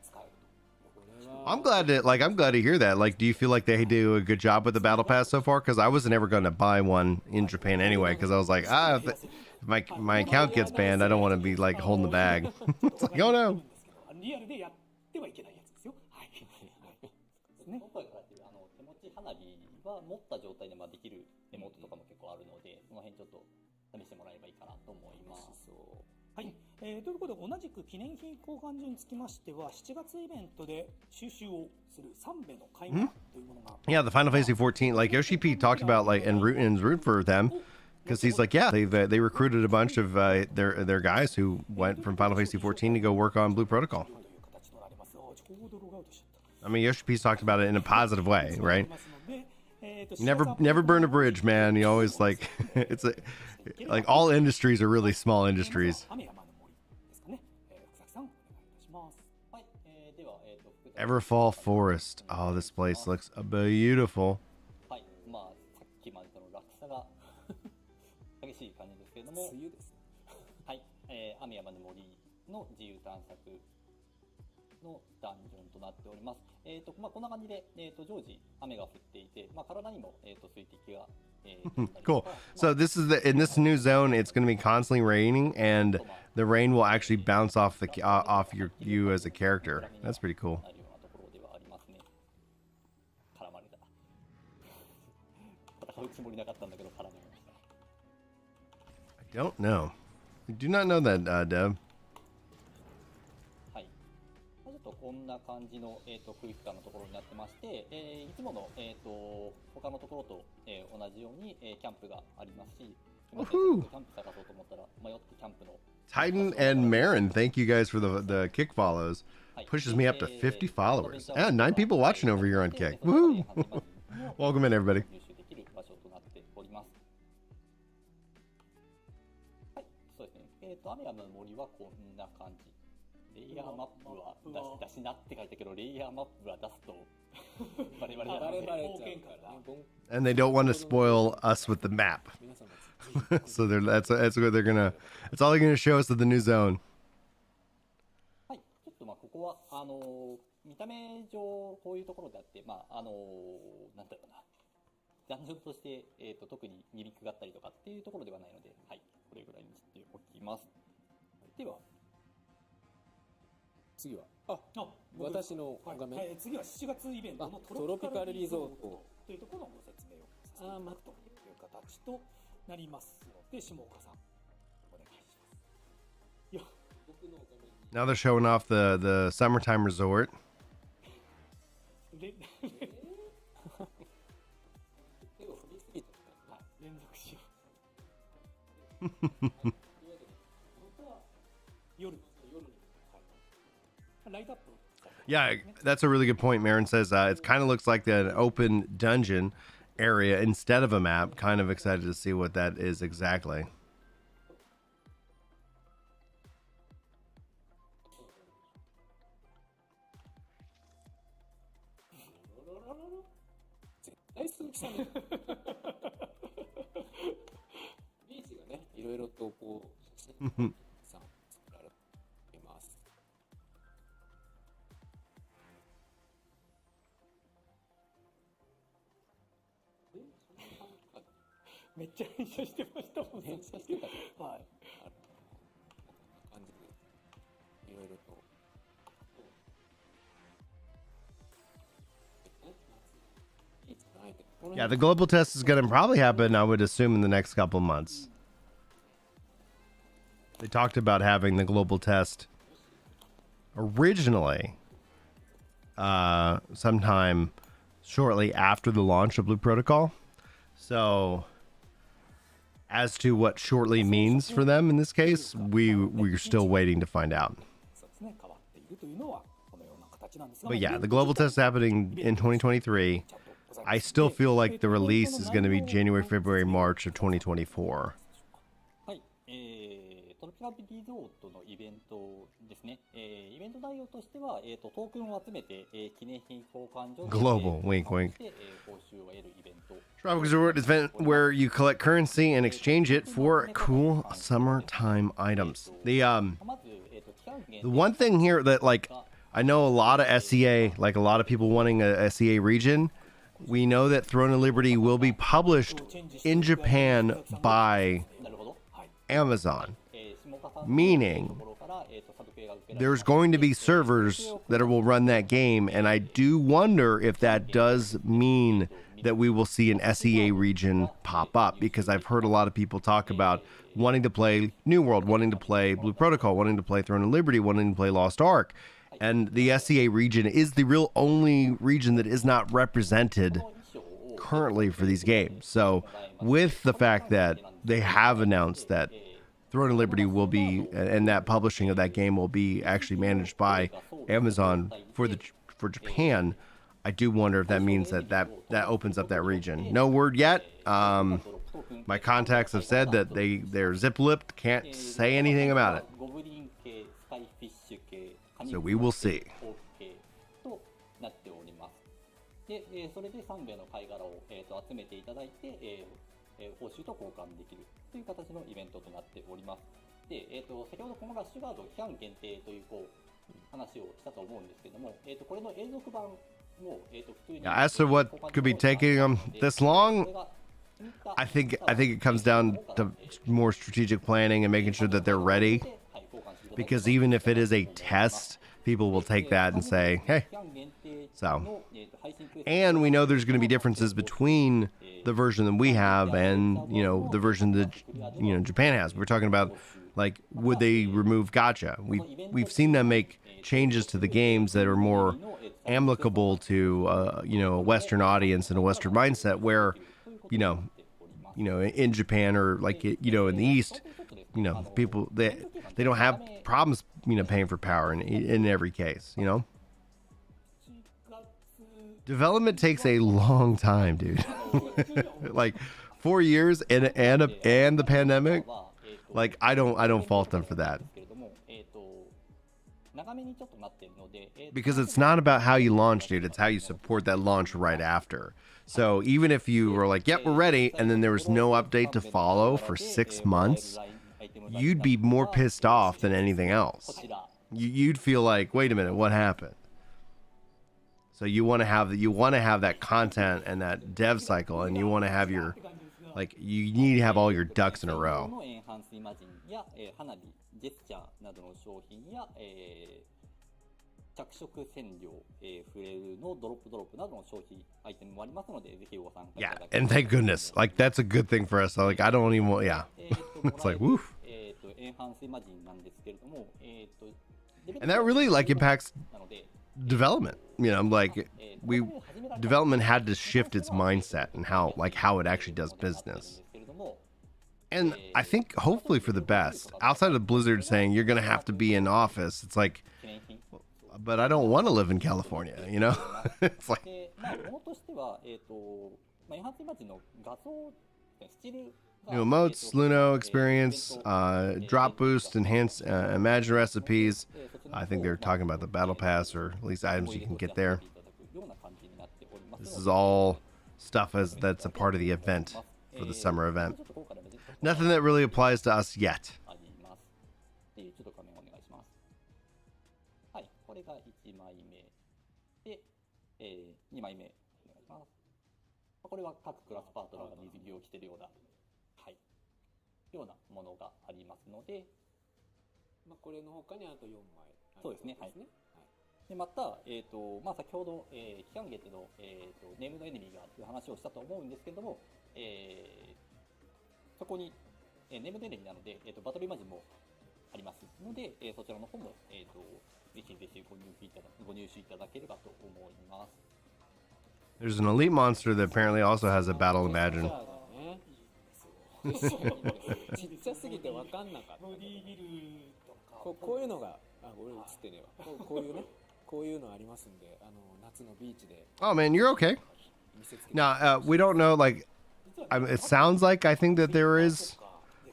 I'm glad to hear that. Like, do you feel like they do a good job with the battle pass so far? Because I wasn't ever going to buy one in Japan anyway. Because I was like, if my account gets banned, I don't want to be like holding the bag. It's like, oh no. はい、ということで同じく記念品交換所につきましては7月イベントで収集をする3名の会話というものが、Yeah, the Final Fantasy 14, like Yoshi P talked about, like, and root for them, because he's like, yeah, they recruited a bunch of their guys who went from Final Fantasy 14 to go work on Blue Protocol. I mean, Yoshi P's talked about it in a positive way, right? Never burn a bridge, man. You always like it's like all industries are really small industries. Everfall Forest. Oh, this place looks beautiful. はい、まあさっきまでとの落差が激しい感じですけれども、梅雨ですね。はい、雨山の森の自由探索のダンジョンとなっております。まあこんな感じで常時雨が降っていて、まあ体にも水滴がCool. So this is in this new zone, it's going to be constantly raining, and the rain will actually bounce off you as a character. That's pretty cool. I don't know. I do not know that, Dev. はい。ちょっとこんな感じの空気感のところになってまして、いつもの他のところと同じようにキャンプがありますし、キャンプ探そうと思ったら迷ってキャンプの Titan and Marin, thank you guys for the Kick follows. Pushes me up to 50 followers. And 9 people watching over here on Kick. Woohoo! Welcome in, everybody. 入手できる場所となっております。はい、そうですね。雨山の森はこんな感じ。レイヤーマップは出しなって書いたけど、レイヤーマップは出すとバレバレやるので。And they don't want to spoil us with the map. So that's what they're gonna. That's all they're gonna show us of the new zone. はい、ちょっとまあここは見た目上こういうところであって、まあなんだろうな、ダンジョンとして特にギミックがあったりとかっていうところではないので、はい、これぐらいにしておきます。では次は私の画面、次は7月イベントのトロピカルリゾートというところのご説明をさせていただくという形となりますので、下岡さんお願いします。いや、僕の画面 Now they're showing off the summertime resort. 連続しよう。夜ライトアップ。Yeah, that's a really good point. Marin says it kind of looks like an open dungeon area instead of a map. Kind of excited to see what that is exactly.めっちゃ練習してましたもんね。はい。感じでいろいろと。Yeah, the global test is going to probably happen, I would assume, in the next couple months. They talked about having the global test originally sometime shortly after the launch of Blue Protocol. So as to what shortly means for them in this case, we're still waiting to find out. But yeah, the global test is happening in 2023. I still feel like the release is going to be January, February, March of 2024. はい、トロピカルリゾートのイベントですね。イベント内容としては、トークンを集めて、記念品交換所で Global, wink, wink. 報酬を得るイベント。Tropical Resort is an event where you collect currency and exchange it for cool summertime items. The one thing here that, like, I know a lot of SEA, like a lot of people wanting a SEA region, we know that Throne of Liberty will be published in Japan by Amazon, meaning there's going to be servers that will run that game, and I do wonder if that does mean that we will see an SEA region pop up, because I've heard a lot of people talk about wanting to play New World, wanting to play Blue Protocol, wanting to play Throne of Liberty, wanting to play Lost Ark. And the SEA region is the real only region that is not represented currently for these games. So with the fact that they have announced that Throne of Liberty will be, and that publishing of that game will be actually managed by Amazon for Japan, I do wonder if that means that opens up that region. No word yet. My contacts have said that they're zip-lipped, can't say anything about it. So we will see. で、それで3名の貝殻を、集めていただいて、報酬と交換できるという形のイベントとなっております。で、先ほどこのラッシュガード期間限定という話をしたと思うんですけども、これの永続版を、普通に As to what could be taking them this long, I think it comes down to more strategic planning and making sure that they're ready. Because even if it is a test, people will take that and say, hey. So, and we know there's going to be differences between the version that we have and, the version that, Japan has. We're talking about, like, would they remove gacha? We've seen them make changes to the games that are more amicable to, a Western audience and a Western mindset, where, in Japan or like, in the East, people, they don't have problems, paying for power in every case, Development takes a long time, dude. Like 4 years and the pandemic. Like I don't fault them for that. Because it's not about how you launch, dude. It's how you support that launch right after. So even if you were like, yep, we're ready, and then there was no update to follow for 6 months, you'd be more pissed off than anything else. You'd feel like, wait a minute, what happened? So you want to have that content and that dev cycle, and you want to have you need to have all your ducks in a row. Yeah, and thank goodness. Like, that's a good thing for us. Like, I don't even want, yeah. It's like, woof. And that really, like, impacts development. Development had to shift its mindset and how it actually does business. And I think hopefully for the best. Outside of Blizzard saying you're going to have to be in office, it's like, but I don't want to live in California, It's like... New emotes, Luno experience, drop boost, enhance, imagine recipes. I think they're talking about the battle pass, or at least items you can get there. This is all stuff that's a part of the event for the summer event. Nothing that really applies to us yet. でまた、先ほど、期間限定の、ネームドエネミーがという話をしたと思うんですけれども、そこに、ネームドエネミーなので、バトルイマジンもありますので、そちらの方も、ぜひぜひご入手いただければと思います。 There's an elite monster that apparently also has a battle imagine. ちっちゃすぎて分かんなかった。こういうのが、俺映ってねえわ。こういうのありますんで、夏のビーチで。Oh man, you're okay. Now, we don't know, like, it sounds like I think that there is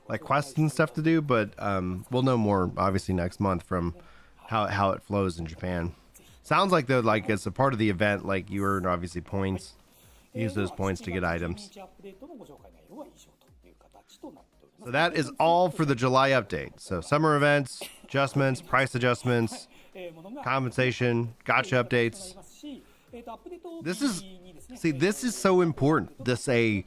like quests and stuff to do, but we'll know more obviously next month from how it flows in Japan. Sounds like though, like it's a part of the event, like you earn obviously points. Use those points to get items. So that is all for the July update. So summer events, adjustments, price adjustments, compensation, gacha updates. This is so important. They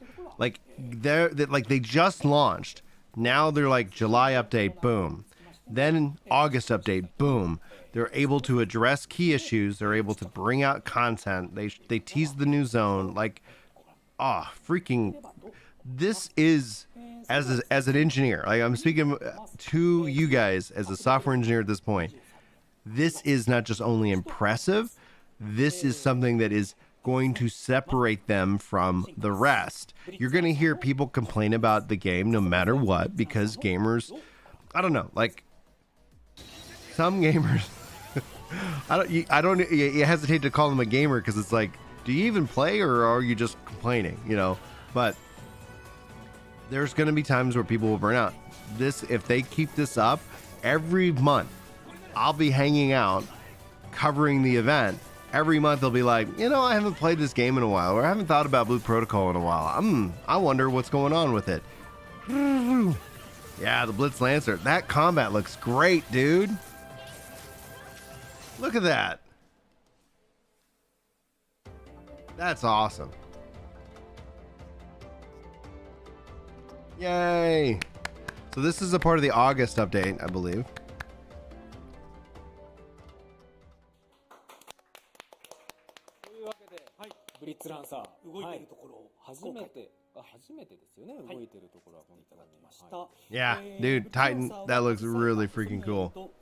just launched. Now they're like July update, boom. Then August update, boom. They're able to address key issues. They're able to bring out content. They tease the new zone. Like, freaking, this is, as an engineer, like I'm speaking to you guys as a software engineer at this point, this is not just only impressive, this is something that is going to separate them from the rest. You're going to hear people complain about the game no matter what, because gamers, I don't know, like some gamers, I don't you hesitate to call them a gamer because it's like, do you even play or are you just complaining, you know? But there's going to be times where people will burn out. If they keep this up every month, I'll be hanging out covering the event. Every month they'll be like, you know, I haven't played this game in a while, or I haven't thought about Blue Protocol in a while. I wonder what's going on with it. Yeah, the Blitz Lancer. That combat looks great, dude. Look at that. That's awesome. Yay. So this is a part of the August update, I believe. Yeah, dude, Titan, that looks really freaking cool.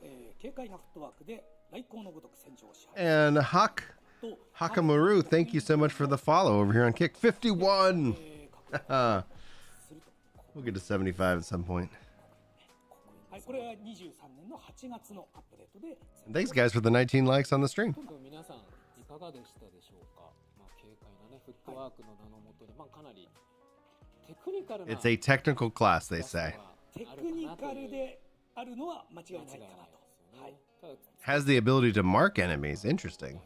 And Hakamaru, thank you so much for the follow over here on Kick. 51! We'll get to 75 at some point. And thanks, guys, for the 19 likes on the stream. It's a technical class, they say. Has the ability to mark enemies. Interesting.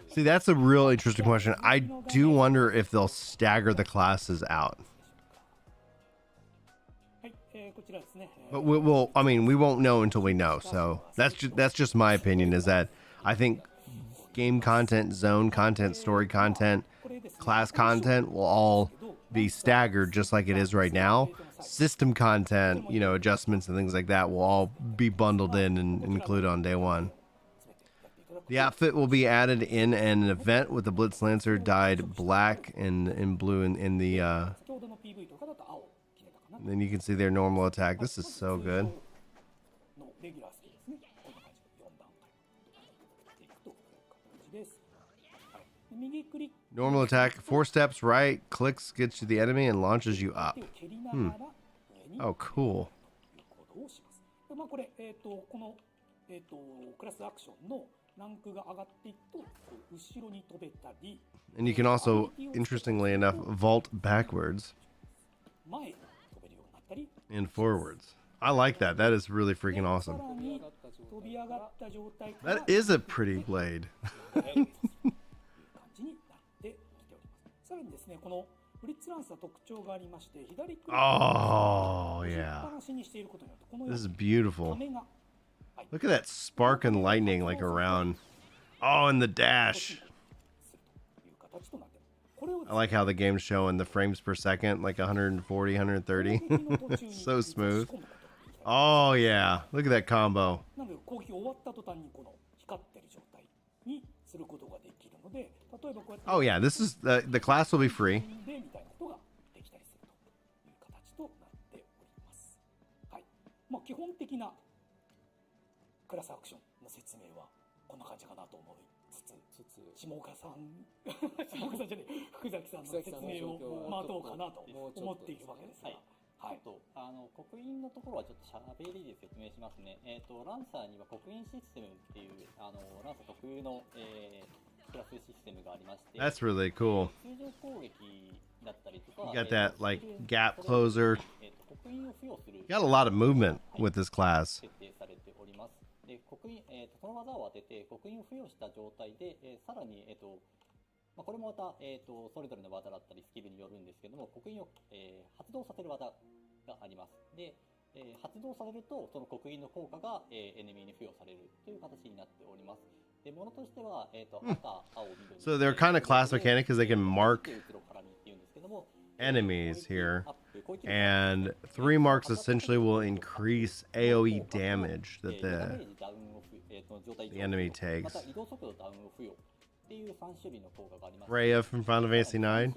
See, that's a real interesting question. I do wonder if they'll stagger the classes out. But we won't know until we know. So that's just my opinion, is that I think game content, zone content, story content, class content will all be staggered just like it is right now. System content, you know, adjustments and things like that will all be bundled in and included on day one. The outfit will be added in an event with the Blitz Lancer dyed black and blue in the then you can see their normal attack. This is so good. Normal attack, 4 steps right, clicks gets you the enemy and launches you up. Oh, cool. And you can also, interestingly enough, vault backwards and forwards. I like that. That is really freaking awesome. That is a pretty blade. Oh, yeah. This is beautiful. Look at that spark and lightning like around. Oh, and the dash. I like how the game's showing the frames per second, like 140, 130. So smooth. Oh, yeah. Look at that combo. Oh, yeah. This is the class will be free. That's really cool. You got that like gap closer. You got a lot of movement with this class. 刻印、その技を当てて刻印を付与した状態で、さらに、これもまた、それぞれの技だったりスキルによるんですけども、刻印を、発動させる技があります。で、発動されると、その刻印の効果が、エネミーに付与されるという形になっております。で、ものとしては、赤、青、緑。So they're kind of class mechanic because they can mark enemies here, and 3 marks essentially will increase AoE damage that the enemy takes. Rhea from Final Fantasy 9.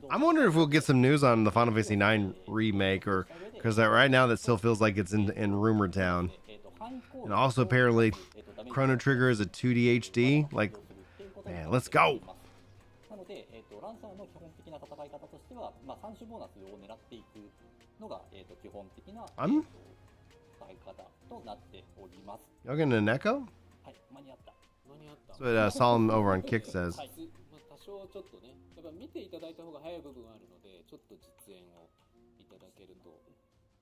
I'm wondering if we'll get some news on the Final Fantasy 9 remake, or because right now that still feels like it's in rumor town. And also apparently Chrono Trigger is a 2D HD. Like, man, let's go. なので、ランサーの基本的な戦い方としては、3種ボーナスを狙っていくのが、基本的な、戦い方となっております。Y'all getting an echo? はい、間に合った。That's what Solemn over on Kick says. 多少ちょっとね、やっぱ見ていただいた方が早い部分があるので、ちょっと実演をいただけると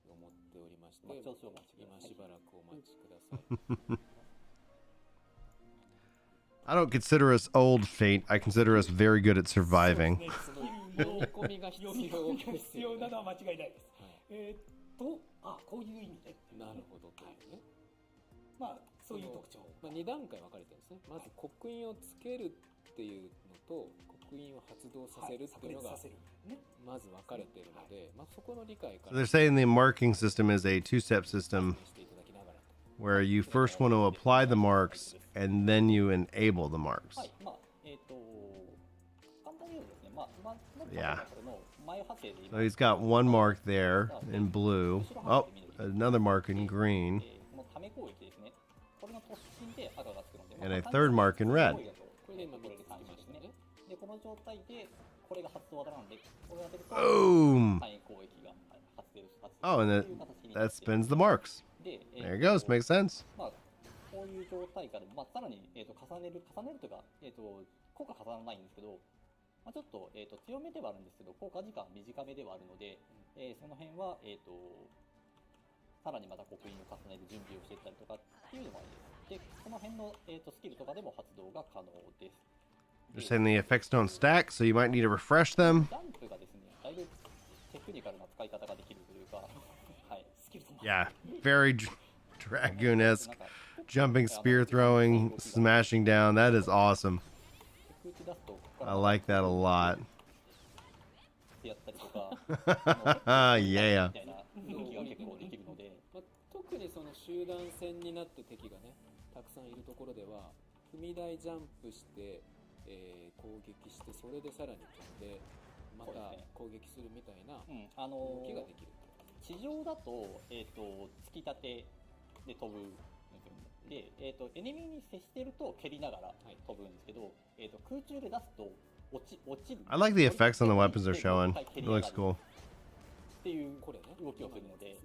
思っておりまして、今しばらくお待ちください。I don't consider us old, Fate. I consider us very good at surviving. 読み込みが必要なのは間違いないです。こういう意味で。なるほどというね。そういう特徴。2段階分かれてるんですね。まず刻印をつけるっていうのと刻印を発動させるっていうのがまず分かれているので、そこの理解から。So they're saying the marking system is a 2-step system where you first want to apply the marks and then you enable the marks. Yeah. So he's got one mark there in blue. Oh, another mark in green. And a third mark in red. Boom! Oh, and that spins the marks. There it goes. Makes sense. こういう状態下で、さらに、重ねるというか、効果重ならないんですけど、ちょっと、強めではあるんですけど、効果時間短めではあるので、その辺は、さらにまた刻印を重ねる準備をしていったりとかっていうのもありです。で、この辺の、スキルとかでも発動が可能です。They're saying the effects don't stack, so you might need to refresh them. ジャンプがですね、だいぶテクニカルな使い方ができるというか、はい、スキルとも。Yeah, very Dragoon-esque. Jumping, spear throwing, smashing down. That is awesome. I like that a lot. Yeah. 特にその集団戦になって敵がね、たくさんいるところでは、踏み台ジャンプして、攻撃して、それでさらに飛んで、また攻撃するみたいな動きができる。地上だと、突き立てで飛ぶ。で、エネミーに接していると蹴りながら飛ぶんですけど、空中で出すと落ちる。I like the effects on the weapons they're showing. It looks cool. っていう動きをするので、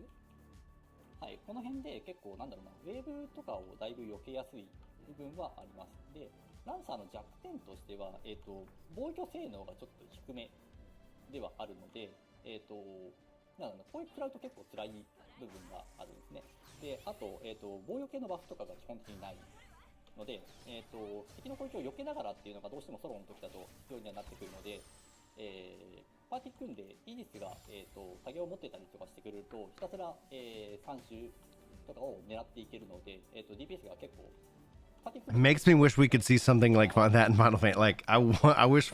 はい、この辺で結構ウェーブとかをだいぶ避けやすい部分はあります。で、ランサーの弱点としては、防御性能がちょっと低めではあるので、こういう食らうと結構辛い部分があるんですね。で、あと、防御系のバフとかが基本的にないので、敵の攻撃を避けながらっていうのがどうしてもソロの時だと必要にはなってくるので、パーティー組んでイージスが、作業を持ってたりとかしてくれると、ひたすら、3種とかを狙っていけるので、DPS が結構、It makes me wish we could see something like that in Final Fantasy. Like, I wish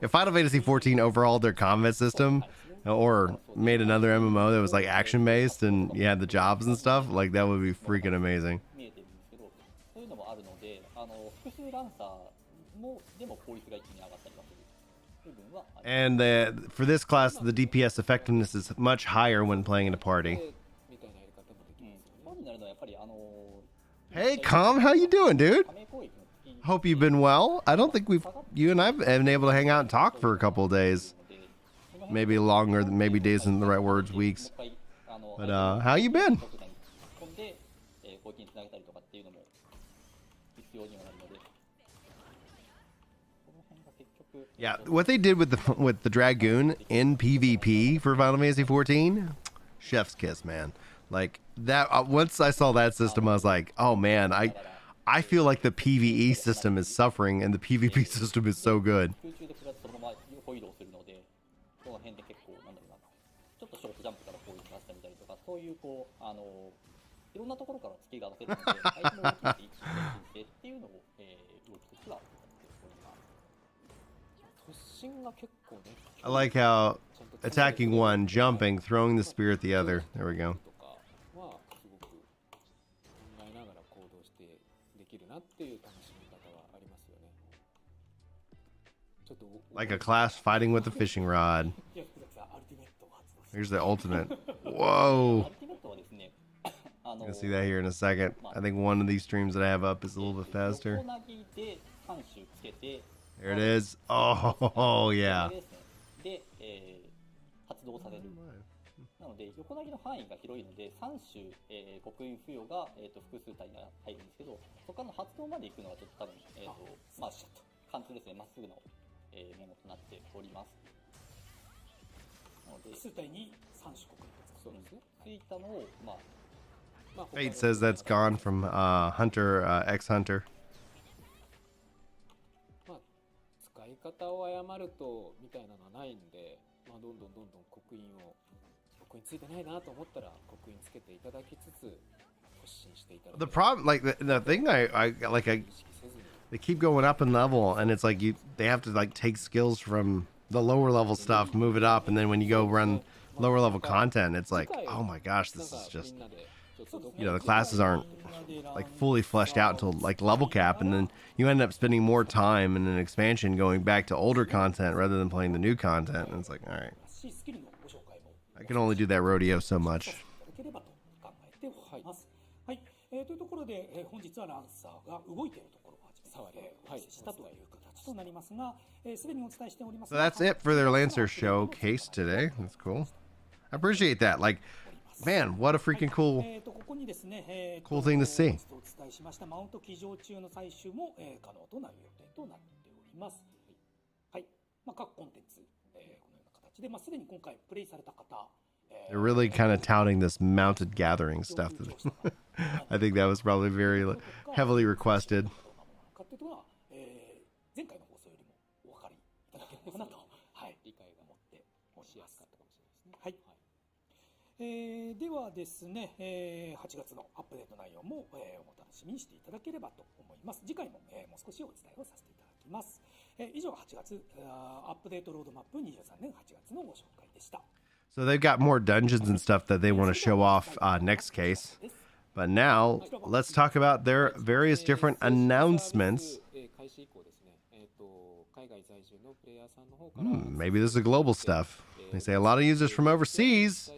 if Final Fantasy 14 overhauled their combat system, or made another MMO that was like action based and you had the jobs and stuff, like that would be freaking amazing. And for this class, the DPS effectiveness is much higher when playing in a party. Hey, Calm, how you doing, dude? Hope you've been well. I don't think you and I have been able to hang out and talk for a couple of days. Maybe longer, maybe days isn't the right words, weeks. But how you been? Yeah, what they did with the Dragoon in PvP for Final Fantasy 14, chef's kiss, man. Like, that once I saw that system, I was like, oh man, I feel like the PvE system is suffering and the PvP system is so good. 空中でプラスそのまま横移動するので、その辺で結構なんだろうな、ちょっとショートジャンプからこういうの出したみたりとか、そういうこういろんなところからスキルが出せるので、相手の動きって一気にっていうのを、動きとしてはやっております。突進が結構ね。I like how attacking one, jumping, throwing the spear at the other. There we go. とかはすごく考えながら行動してできるなっていう楽しみ方はありますよね。ちょっと Like a class fighting with a fishing rod. Here's the ultimate. Whoa. You'll see that here in a second. I think one of these streams that I have up is a little bit faster. There it is. Oh, yeah. で、発動される。なので、横投げの範囲が広いので、3種、刻印付与が、複数体に入るんですけど、そこからの発動まで行くのがちょっと多分、まあ、貫通ですね、まっすぐの、ものとなっております。なので、複数体に3種刻印。そうですね。ついたのを、まあ、Fate says that's gone from Hunter, ex-Hunter. 使い方を誤るとみたいなのはないんで、まあ、どんどん刻印ついてないなと思ったら刻印つけていただきつつ突進していただく。 The problem, like the thing I they keep going up in level, and it's like they have to like take skills from the lower level stuff, move it up, and then when you go run lower level content, it's like, oh my gosh, this is just, you know, the classes aren't like fully fleshed out until like level cap, and then you end up spending more time in an expansion going back to older content rather than playing the new content, and it's like, all right, I can only do that rodeo so much. はい、というところで、本日はランサーが動いているところをお見せしたという形となりますが、すでにお伝えしております。 So that's it for their Lancer showcase today. That's cool. I appreciate that. Like, man, what a freaking cool thing to see. お伝えしましたマウント騎乗中の採取も、可能となる予定となっております。はい、まあ、各コンテンツ、このような形で、まあ、すでに今回プレイされた方、They're really kind of touting this mounted gathering stuff. I think that was probably very heavily requested. 前回の放送よりもお分かりいただけるかなと、はい、理解が持っております。はい。ではですね、8月のアップデート内容も、お楽しみにしていただければと思います。次回も、もう少しお伝えをさせていただきます。以上8月アップデートロードマップ23年8月のご紹介でした。So they've got more dungeons and stuff that they want to show off next case. But now, let's talk about their various different announcements. Maybe this is global stuff. They say a lot of users from overseas.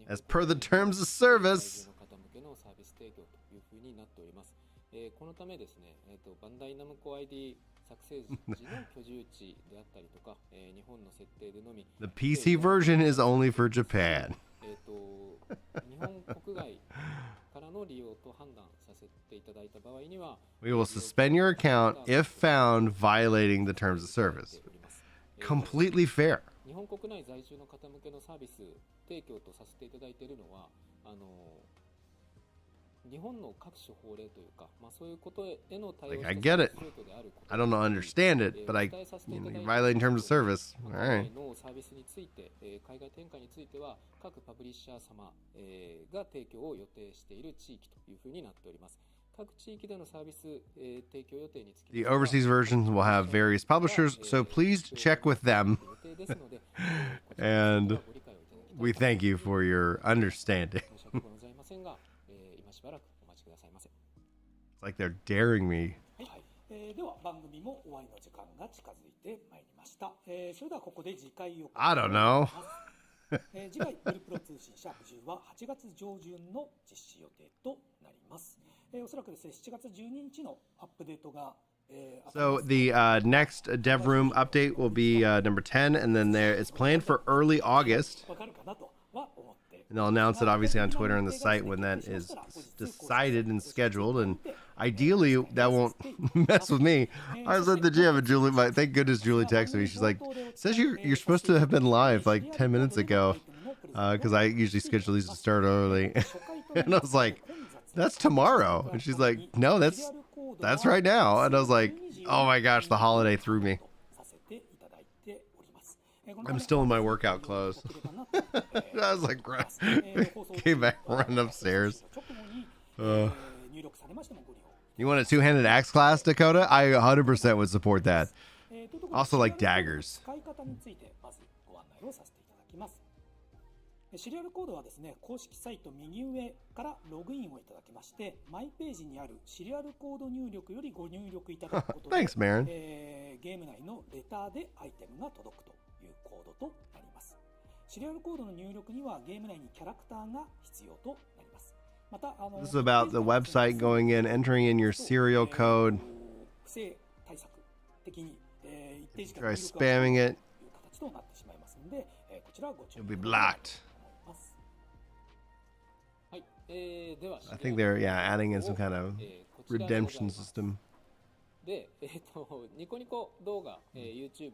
As per the terms of service. このためですね、バンダイナムコ ID 作成時の居住地であったりとか、日本の設定でのみ The PC version is only for Japan. 日本国外からの利用と判断させていただいた場合には We will suspend your account if found violating the terms of service. Completely fair. 日本国内在住の方向けのサービス提供とさせていただいているのは日本の各種法令というか、まあ、そういうことへの対応 Like, I get it. I don't understand it, but you're violating terms of service. All right. のサービスについて、海外展開については各パブリッシャー様、が提供を予定している地域というふうになっております。各地域でのサービス、提供予定につき The overseas versions will have various publishers, so please check with them. And we thank you for your understanding. It's like they're daring me. では番組も終わりの時間が近づいてまいりました。それではここで次回を I don't know. 次回ブルプロ通信シャープ10は8月上旬の実施予定となります。おそらくですね7月12日のアップデートが So the next dev room update will be number 10, and then it's planned for early August. And they'll announce it obviously on Twitter and the site when that is decided and scheduled. And ideally, that won't mess with me. I was at the gym and Thank goodness Julie texted me. She's like, "Says you're supposed to have been live like 10 minutes ago." because I usually schedule these to start early. And I was like, that's tomorrow. And she's like, no, that's right now. And I was like, oh my gosh, the holiday threw me. I'm still in my workout clothes. I was like, came back, running upstairs. You want a two-handed axe class, Dakota? I 100% would support that. Also like daggers. シリアルコードはですね、公式サイト右上からログインをいただきまして、マイページにあるシリアルコード入力よりご入力いただくことで、Thanks, Marin. ゲーム内のレターでアイテムが届くというコードとなります。シリアルコードの入力にはゲーム内にキャラクターが必要となります。また、This is about the website going in, entering in your serial code. 不正対策的に、一定時間 Try spamming it. という形となってしまいますので、こちらご注意 You'll be ください。 blocked. では I think they're, adding in some kind of redemption system. で、ニコニコ動画、YouTube、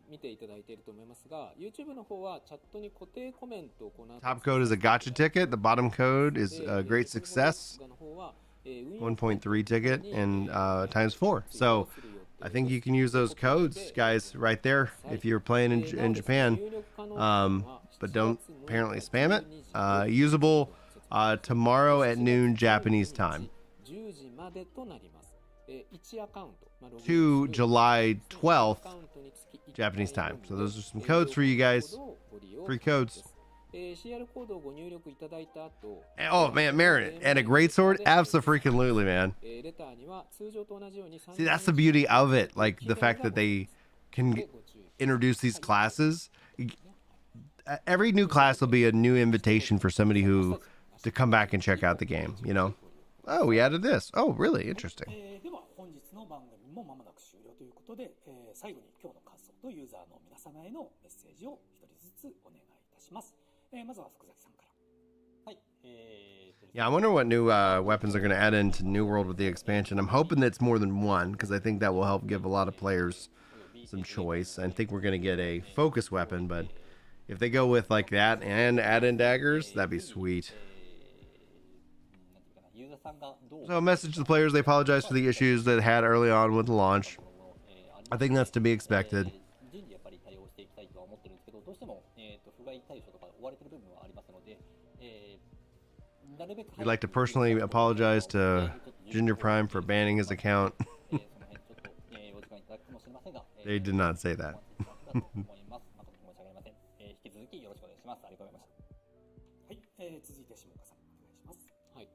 見ていただいていると思いますが、YouTube の方はチャットに固定コメントを行う。 Top code is a gotcha ticket. The bottom code is a great success. 1.3 ticket and times 4. So I think you can use those codes, guys, right there if you're playing in Japan. But don't apparently spam it. Usable tomorrow at noon Japanese time. To July 12th Japanese time. So those are some codes for you guys. Free codes. Oh man, Marin, and a greatsword? Abso-freaking-lutely, man. See, that's the beauty of it. Like the fact that they can introduce these classes. Every new class will be a new invitation for somebody to come back and check out the game, you know? Oh, we added this. Oh, really? Interesting. では本日の番組もまもなく終了ということで、最後に今日の感想とユーザーの皆様へのメッセージを一人ずつお願いいたします。まずは福崎さんから。はい。Yeah, I wonder what new weapons are going to add into New World with the expansion. I'm hoping that it's more than one, because I think that will help give a lot of players some choice. I think we're going to get a focus weapon, but if they go with like that and add in daggers, that'd be sweet. So a message to the players, they apologize for the issues that had early on with the launch. I think that's to be expected. We'd like to personally apologize to Ginger Prime for banning his account. They did not say that. 続いて下岡さんお願いします。はい。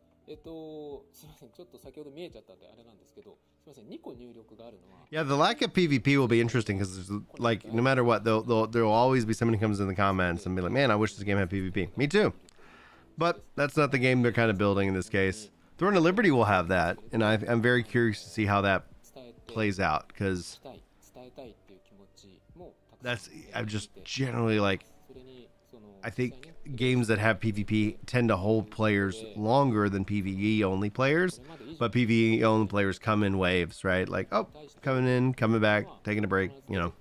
すみません。ちょっと先ほど見えちゃったんであれなんですけど、すみません。2個入力があるのは。Yeah, the lack of PvP will be interesting because, like, no matter what, there'll always be somebody who comes in the comments and be like, "Man, I wish this game had PvP." Me too. But that's not the game they're kind of building in this case. Throne of Liberty will have that, and I'm very curious to see how that plays out because I'm just generally like, I think games that have PvP tend to hold players longer than PvE only players, but PvE only players come in waves, right? Like, oh, coming in, coming back, taking a break, you know.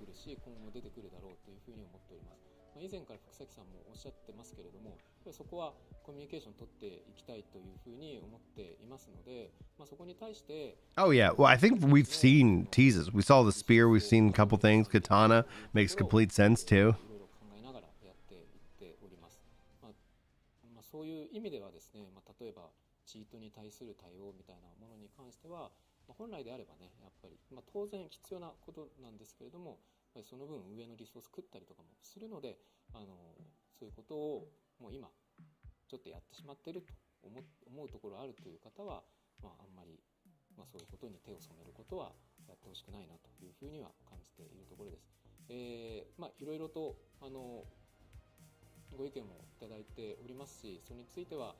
以前から福崎さんもおっしゃってますけれども、そこはコミュニケーション取っていきたいというふうに思っていますので、そこに対して。Oh yeah, well I think we've seen teases. We saw the spear. We've seen a couple things. Katana makes complete sense too. そういう意味ではですね、例えばチートに対する対応みたいなものに関しては、本来であればね、やっぱり、当然必要なことなんですけれども、その分上のリソース食ったりとかもするので、そういうことをもう今ちょっとやってしまっていると思うところあるという方は、あんまり、そういうことに手を染めることはやってほしくないなというふうには感じているところです。いろいろとご意見もいただいておりますし、それについては、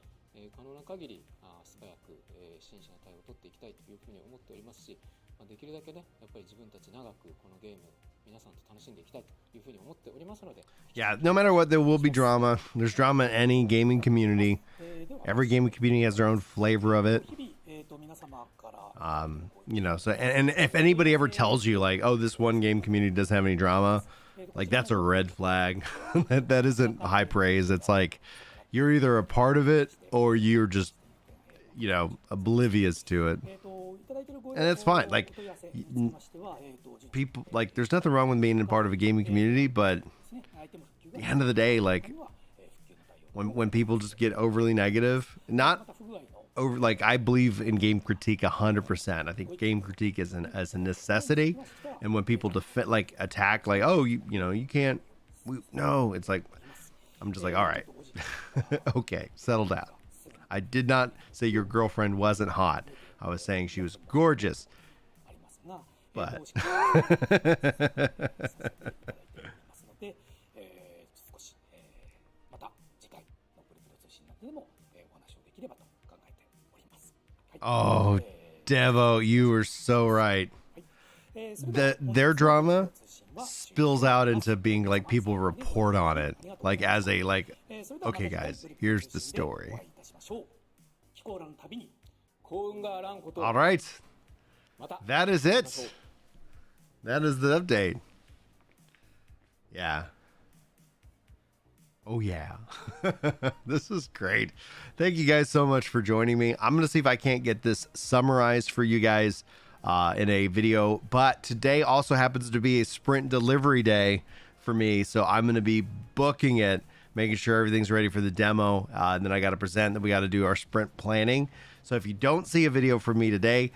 可能な限り素早く、真摯な対応を取っていきたいというふうに思っておりますし、できるだけね、やっぱり自分たち長くこのゲーム皆さんと楽しんでいきたいというふうに思っておりますので。Yeah, no matter what, there will be drama. There's drama in any gaming community. Every gaming community has their own flavor of it. You know, so and if anybody ever tells you like, oh, this one game community doesn't have any drama, like that's a red flag. That isn't high praise. It's like you're either a part of it or you're just, you know, oblivious to it. And it's fine. Like people, like there's nothing wrong with being a part of a gaming community, but at the end of the day, like when people just get overly negative, not over, like I believe in game critique 100%. I think game critique is as a necessity, and when people like attack, like, oh, you know, you can't. No, it's like I'm just like, all right, okay, settle down. I did not say your girlfriend wasn't hot. I was saying she was gorgeous, but. Oh, Devo, you were so right. Their drama spills out into being like people report on it, like as a like, okay, guys, here's the story. All right, that is it. That is the update. Yeah. Oh, yeah. This is great. Thank you guys so much for joining me. I'm going to see if I can't get this summarized for you guys in a video. But today also happens to be a sprint delivery day for me. So I'm going to be booking it, making sure everything's ready for the demo. And then I got to present that we got to do our sprint planning. So if you don't see a video from me today,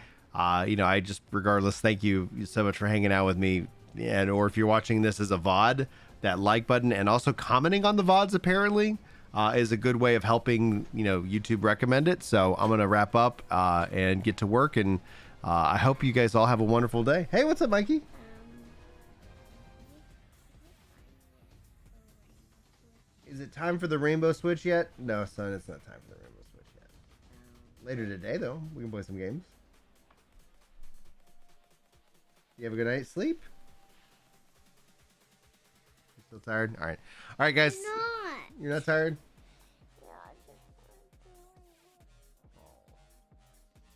you know, I just, regardless, thank you so much for hanging out with me. And or if you're watching this as a VOD, that like button and also commenting on the VODs apparently is a good way of helping, you know, YouTube recommend it. So I'm going to wrap up and get to work. And I hope you guys all have a wonderful day. Hey, what's up, Mikey? Is it time for the Rainbow Switch yet? No, son, it's not time for the Rainbow Switch yet. Later today, though, we can play some games. You have a good night's sleep? Still tired? All right. All right, guys. I'm not. You're not tired? No, I just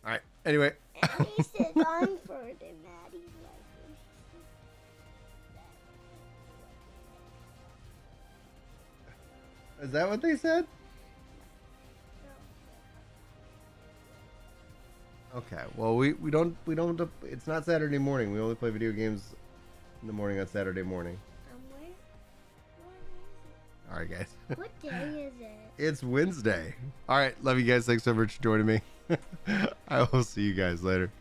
All right. Anyway. at least it's on for the Maddie Is that what they said? Okay. Well, we don't it's not Saturday morning. We only play video games in the morning on Saturday morning. All right, guys. What day is it? It's Wednesday. All right. Love you guys. Thanks so much for joining me. I will see you guys later.